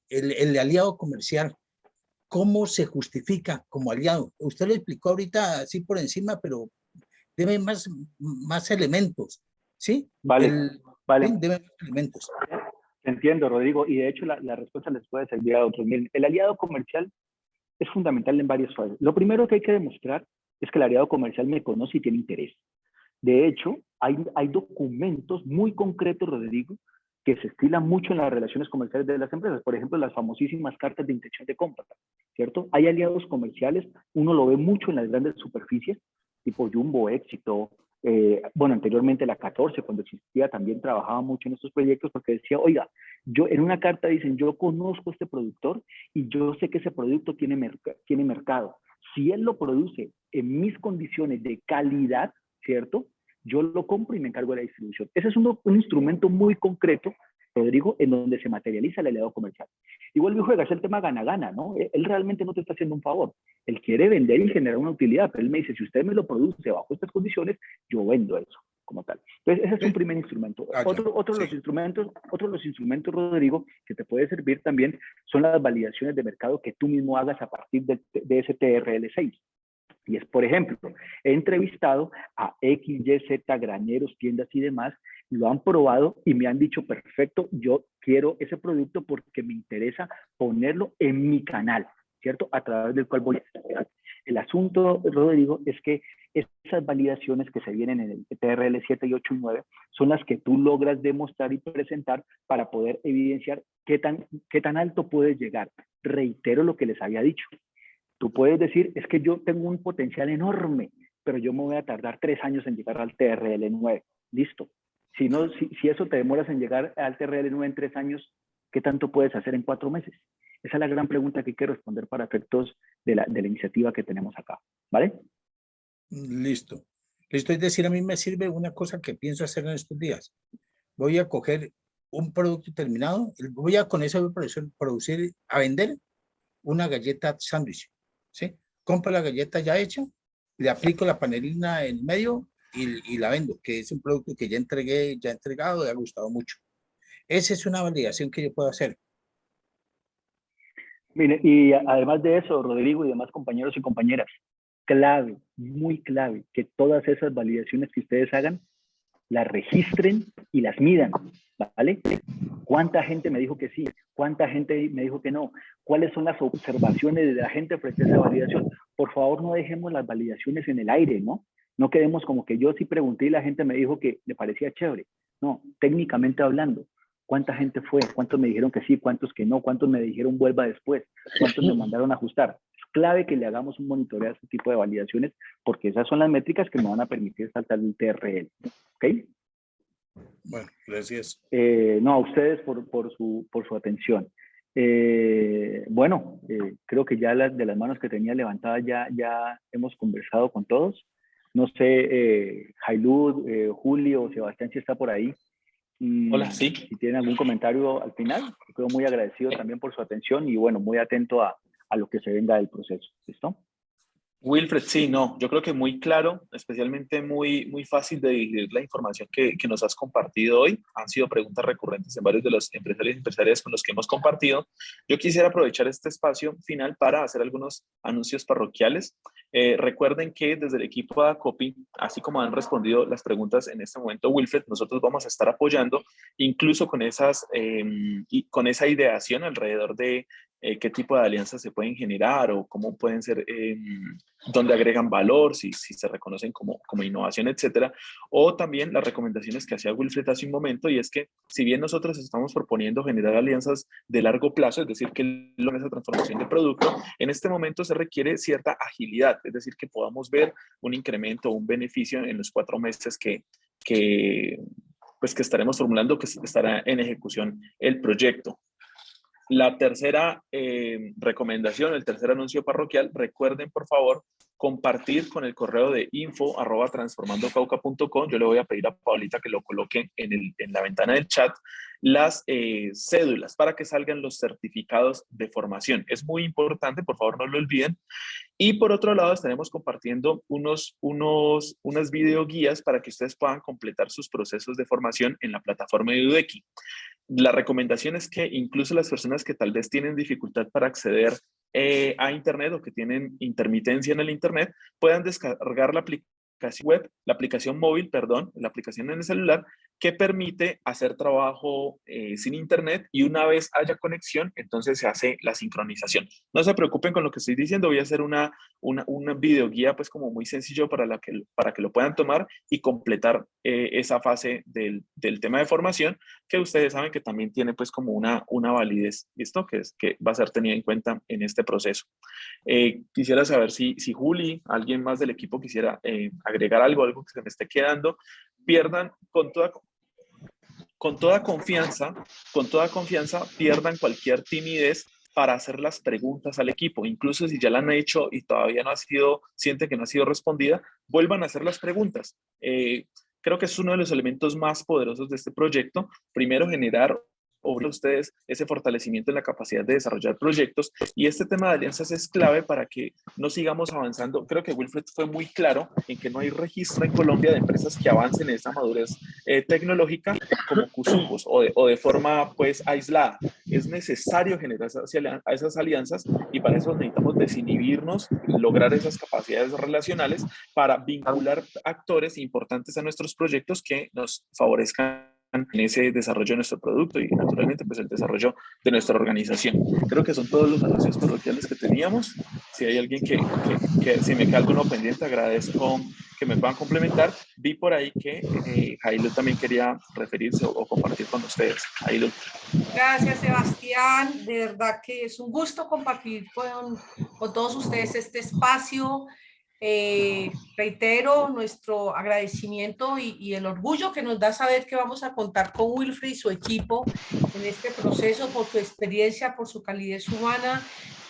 el aliado comercial, ¿cómo se justifica como aliado? Usted lo explicó ahorita así por encima, pero debe más elementos, ¿sí? Vale. Debe más elementos. Entiendo, Rodrigo, y de hecho la respuesta les puede servir a otros. Miren, el aliado comercial es fundamental en varias fases. Lo primero que hay que demostrar es que el aliado comercial me conoce y tiene interés. De hecho, hay documentos muy concretos, Rodrigo, que se estilan mucho en las relaciones comerciales de las empresas. Por ejemplo, las famosísimas cartas de intención de compra, ¿cierto? Hay aliados comerciales, uno lo ve mucho en las grandes superficies, tipo Jumbo, Éxito, bueno, anteriormente la 14, cuando existía, también trabajaba mucho en estos proyectos porque decía, oiga, yo en una carta dicen, yo conozco a este productor y yo sé que ese producto tiene mercado. Si él lo produce en mis condiciones de calidad, ¿cierto? Yo lo compro y me encargo de la distribución. Ese es un instrumento muy concreto, Rodrigo, en donde se materializa el aliado comercial. Igual me juegas el tema gana-gana, ¿no? Él realmente no te está haciendo un favor. Él quiere vender y generar una utilidad, pero él me dice, si usted me lo produce bajo estas condiciones, yo vendo eso como tal. Entonces, ese es un primer instrumento. Otro de los instrumentos, Rodrigo, que te puede servir también son las validaciones de mercado que tú mismo hagas a partir de ese TRL6. Y es, por ejemplo, he entrevistado a X, Y, Z, graneros, tiendas y demás, lo han probado y me han dicho, perfecto, yo quiero ese producto porque me interesa ponerlo en mi canal, ¿cierto? A través del cual voy a estar. El asunto, Rodrigo, es que esas validaciones que se vienen en el TRL 7 y 8 y 9 son las que tú logras demostrar y presentar para poder evidenciar qué tan alto puedes llegar. Reitero lo que les había dicho. Tú puedes decir, es que yo tengo un potencial enorme, pero yo me voy a tardar 3 años en llegar al TRL 9. Listo. Si eso te demoras en llegar al TRL 9 en 3 años, ¿qué tanto puedes hacer en 4 meses? Esa es la gran pregunta que hay que responder para efectos de la iniciativa que tenemos acá. ¿Vale? Listo. Es decir, a mí me sirve una cosa que pienso hacer en estos días. Voy a coger un producto terminado, con eso producir, a vender una galleta sándwich, ¿sí? Compro la galleta ya hecha, le aplico la panelina en medio y la vendo, que es un producto que ya he entregado y ha gustado mucho. Esa es una validación que yo puedo hacer. Mire, y además de eso, Rodrigo y demás compañeros y compañeras, clave, muy clave, que todas esas validaciones que ustedes hagan, las registren y las midan, ¿vale? ¿Cuánta gente me dijo que sí? ¿Cuánta gente me dijo que no? ¿Cuáles son las observaciones de la gente frente a esa validación? Por favor, no dejemos las validaciones en el aire, ¿no? No quedemos como que yo sí pregunté y la gente me dijo que le parecía chévere. No, técnicamente hablando, ¿cuánta gente fue? ¿Cuántos me dijeron que sí? ¿Cuántos que no? ¿Cuántos me dijeron vuelva después? ¿Cuántos me mandaron a ajustar? Es clave que le hagamos un monitoreo a este tipo de validaciones porque esas son las métricas que me van a permitir saltar el TRL. ¿Ok? Bueno, gracias. No, a ustedes por su atención. Bueno, creo que ya de las manos que tenía levantadas ya hemos conversado con todos. No sé, Jailud, Julio, Sebastián, si está por ahí. Hola, sí. Si tienen algún comentario al final, quedo muy agradecido también por su atención y bueno, muy atento a lo que se venga del proceso. ¿Listo? Wilfred, sí, no, yo creo que muy claro, especialmente muy fácil de digerir la información que nos has compartido hoy. Han sido preguntas recurrentes en varios de los empresarios y empresarias con los que hemos compartido. Yo quisiera aprovechar este espacio final para hacer algunos anuncios parroquiales. Recuerden que desde el equipo de Acopi, así como han respondido las preguntas en este momento, Wilfred, nosotros vamos a estar apoyando incluso con con esa ideación alrededor de qué tipo de alianzas se pueden generar o cómo pueden ser, dónde agregan valor, si se reconocen como innovación, etcétera. O también las recomendaciones que hacía Wilfred hace un momento, y es que si bien nosotros estamos proponiendo generar alianzas de largo plazo, es decir, que esa transformación de producto, en este momento se requiere cierta agilidad, es decir, que podamos ver un incremento o un beneficio en los 4 meses que estaremos formulando, que estará en ejecución el proyecto. La tercera recomendación, el tercer anuncio parroquial, recuerden por favor compartir con el correo de info@transformandocauca.com. Yo le voy a pedir a Paulita que lo coloque en la ventana del chat, las cédulas para que salgan los certificados de formación. Es muy importante, por favor no lo olviden. Y por otro lado, estaremos compartiendo unas videoguías para que ustedes puedan completar sus procesos de formación en la plataforma de Udeki. La recomendación es que incluso las personas que tal vez tienen dificultad para acceder a Internet o que tienen intermitencia en el Internet, puedan descargar la aplicación web, la aplicación móvil, perdón, la aplicación en el celular, que permite hacer trabajo sin Internet y una vez haya conexión, entonces se hace la sincronización. No se preocupen con lo que estoy diciendo, voy a hacer una videoguía pues como muy sencillo para que lo puedan tomar y completar esa fase del tema de formación, que ustedes saben que también tiene pues como una validez, ¿listo? Que va a ser tenida en cuenta en este proceso. Quisiera saber si Juli, alguien más del equipo quisiera agregar algo que se me esté quedando. Pierdan con toda confianza, pierdan cualquier timidez para hacer las preguntas al equipo. Incluso si ya la han hecho y todavía sienten que no ha sido respondida, vuelvan a hacer las preguntas. Creo que es uno de los elementos más poderosos de este proyecto. Primero, generar a ustedes ese fortalecimiento en la capacidad de desarrollar proyectos, y este tema de alianzas es clave para que no sigamos avanzando. Creo que Wilfred fue muy claro en que no hay registro en Colombia de empresas que avancen en esa madurez tecnológica como cusupos o de forma pues aislada. Es necesario generar esas alianzas y para eso necesitamos desinhibirnos, lograr esas capacidades relacionales para vincular actores importantes a nuestros proyectos que nos favorezcan en ese desarrollo de nuestro producto y naturalmente pues el desarrollo de nuestra organización. Creo que son todos los anuncios parroquiales que teníamos. Si hay alguien que si me queda alguno pendiente, agradezco que me puedan complementar. Vi por ahí que Jailud también quería referirse o compartir con ustedes. Jailud. Gracias, Sebastián. De verdad que es un gusto compartir con todos ustedes este espacio. Reitero nuestro agradecimiento y el orgullo que nos da saber que vamos a contar con Wilfred y su equipo en este proceso, por su experiencia, por su calidez humana,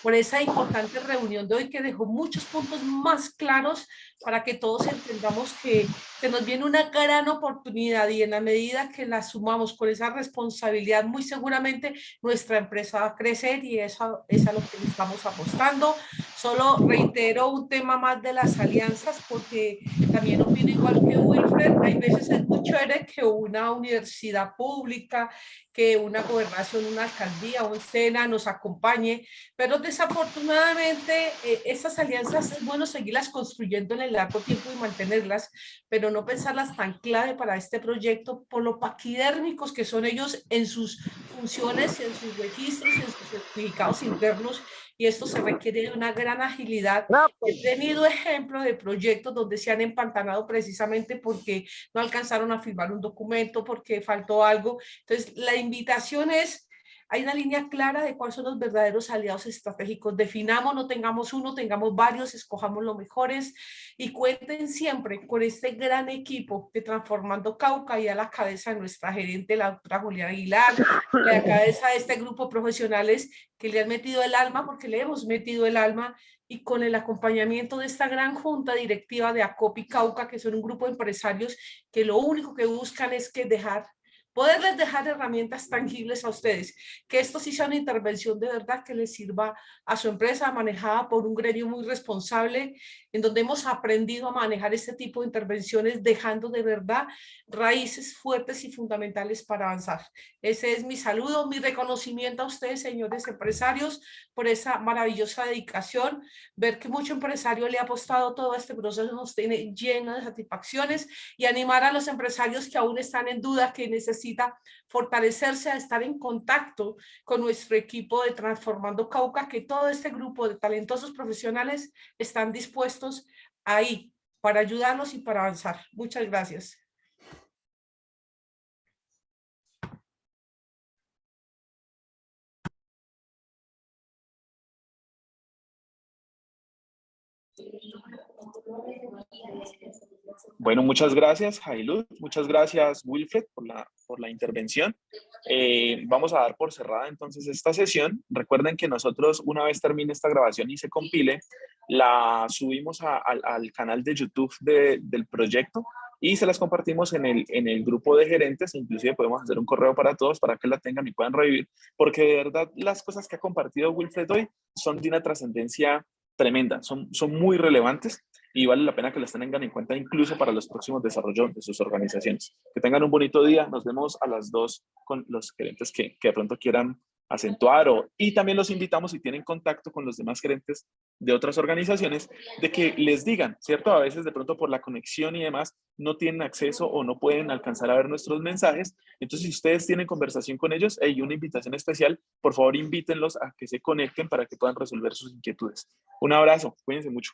por esa importante reunión de hoy que dejó muchos puntos más claros para que todos entendamos que nos viene una gran oportunidad, y en la medida que la sumamos con esa responsabilidad, muy seguramente nuestra empresa va a crecer, y eso es a lo que estamos apostando. Solo reitero un tema más de las alianzas, porque también opino igual que Wilfred, hay veces es muy chévere que una universidad pública, que una gobernación, una alcaldía o un SENA nos acompañe, pero desafortunadamente estas alianzas es bueno seguirlas construyendo en el largo tiempo y mantenerlas, pero no pensarlas tan clave para este proyecto por lo paquidérmicos que son ellos en sus funciones, en sus registros, en sus certificados internos, y esto se requiere de una gran agilidad. He tenido ejemplos de proyectos donde se han empantanado precisamente porque no alcanzaron a firmar un documento, porque faltó algo. Entonces, la invitación es, hay una línea clara de cuáles son los verdaderos aliados estratégicos. Definamos, no tengamos uno, tengamos varios, escojamos los mejores y cuenten siempre con este gran equipo de Transformando Cauca, y a la cabeza de nuestra gerente, la doctora Juliana Aguilar, a la cabeza de este grupo de profesionales que le han metido el alma, porque le hemos metido el alma, y con el acompañamiento de esta gran junta directiva de ACOPI Cauca, que son un grupo de empresarios que lo único que buscan es que poderles dejar herramientas tangibles a ustedes, que esto sí sea una intervención de verdad que les sirva a su empresa, manejada por un gremio muy responsable, en donde hemos aprendido a manejar este tipo de intervenciones, dejando de verdad raíces fuertes y fundamentales para avanzar. Ese es mi saludo, mi reconocimiento a ustedes, señores empresarios, por esa maravillosa dedicación. Ver que mucho empresario le ha apostado todo este proceso nos tiene lleno de satisfacciones, y animar a los empresarios que aún están en duda, que necesita fortalecerse, a estar en contacto con nuestro equipo de Transformando Cauca, que todo este grupo de talentosos profesionales están dispuestos ahí para ayudarlos y para avanzar. Muchas gracias. Bueno, muchas gracias, Jailud. Muchas gracias, Wilfred, por la intervención. Vamos a dar por cerrada entonces esta sesión. Recuerden que nosotros, una vez termine esta grabación y se compile, la subimos al canal de YouTube del proyecto y se las compartimos en el grupo de gerentes. Inclusive podemos hacer un correo para todos para que la tengan y puedan revivir, porque de verdad las cosas que ha compartido Wilfred hoy son de una trascendencia tremenda, son muy relevantes y vale la pena que las tengan en cuenta incluso para los próximos desarrollos de sus organizaciones. Que tengan un bonito día. Nos vemos a las 2 con los gerentes que de pronto quieran acentuar, y también los invitamos, si tienen contacto con los demás gerentes de otras organizaciones, de que les digan, ¿cierto? A veces de pronto por la conexión y demás no tienen acceso o no pueden alcanzar a ver nuestros mensajes. Entonces, si ustedes tienen conversación con ellos, hay una invitación especial, por favor invítenlos a que se conecten para que puedan resolver sus inquietudes. Un abrazo, cuídense mucho.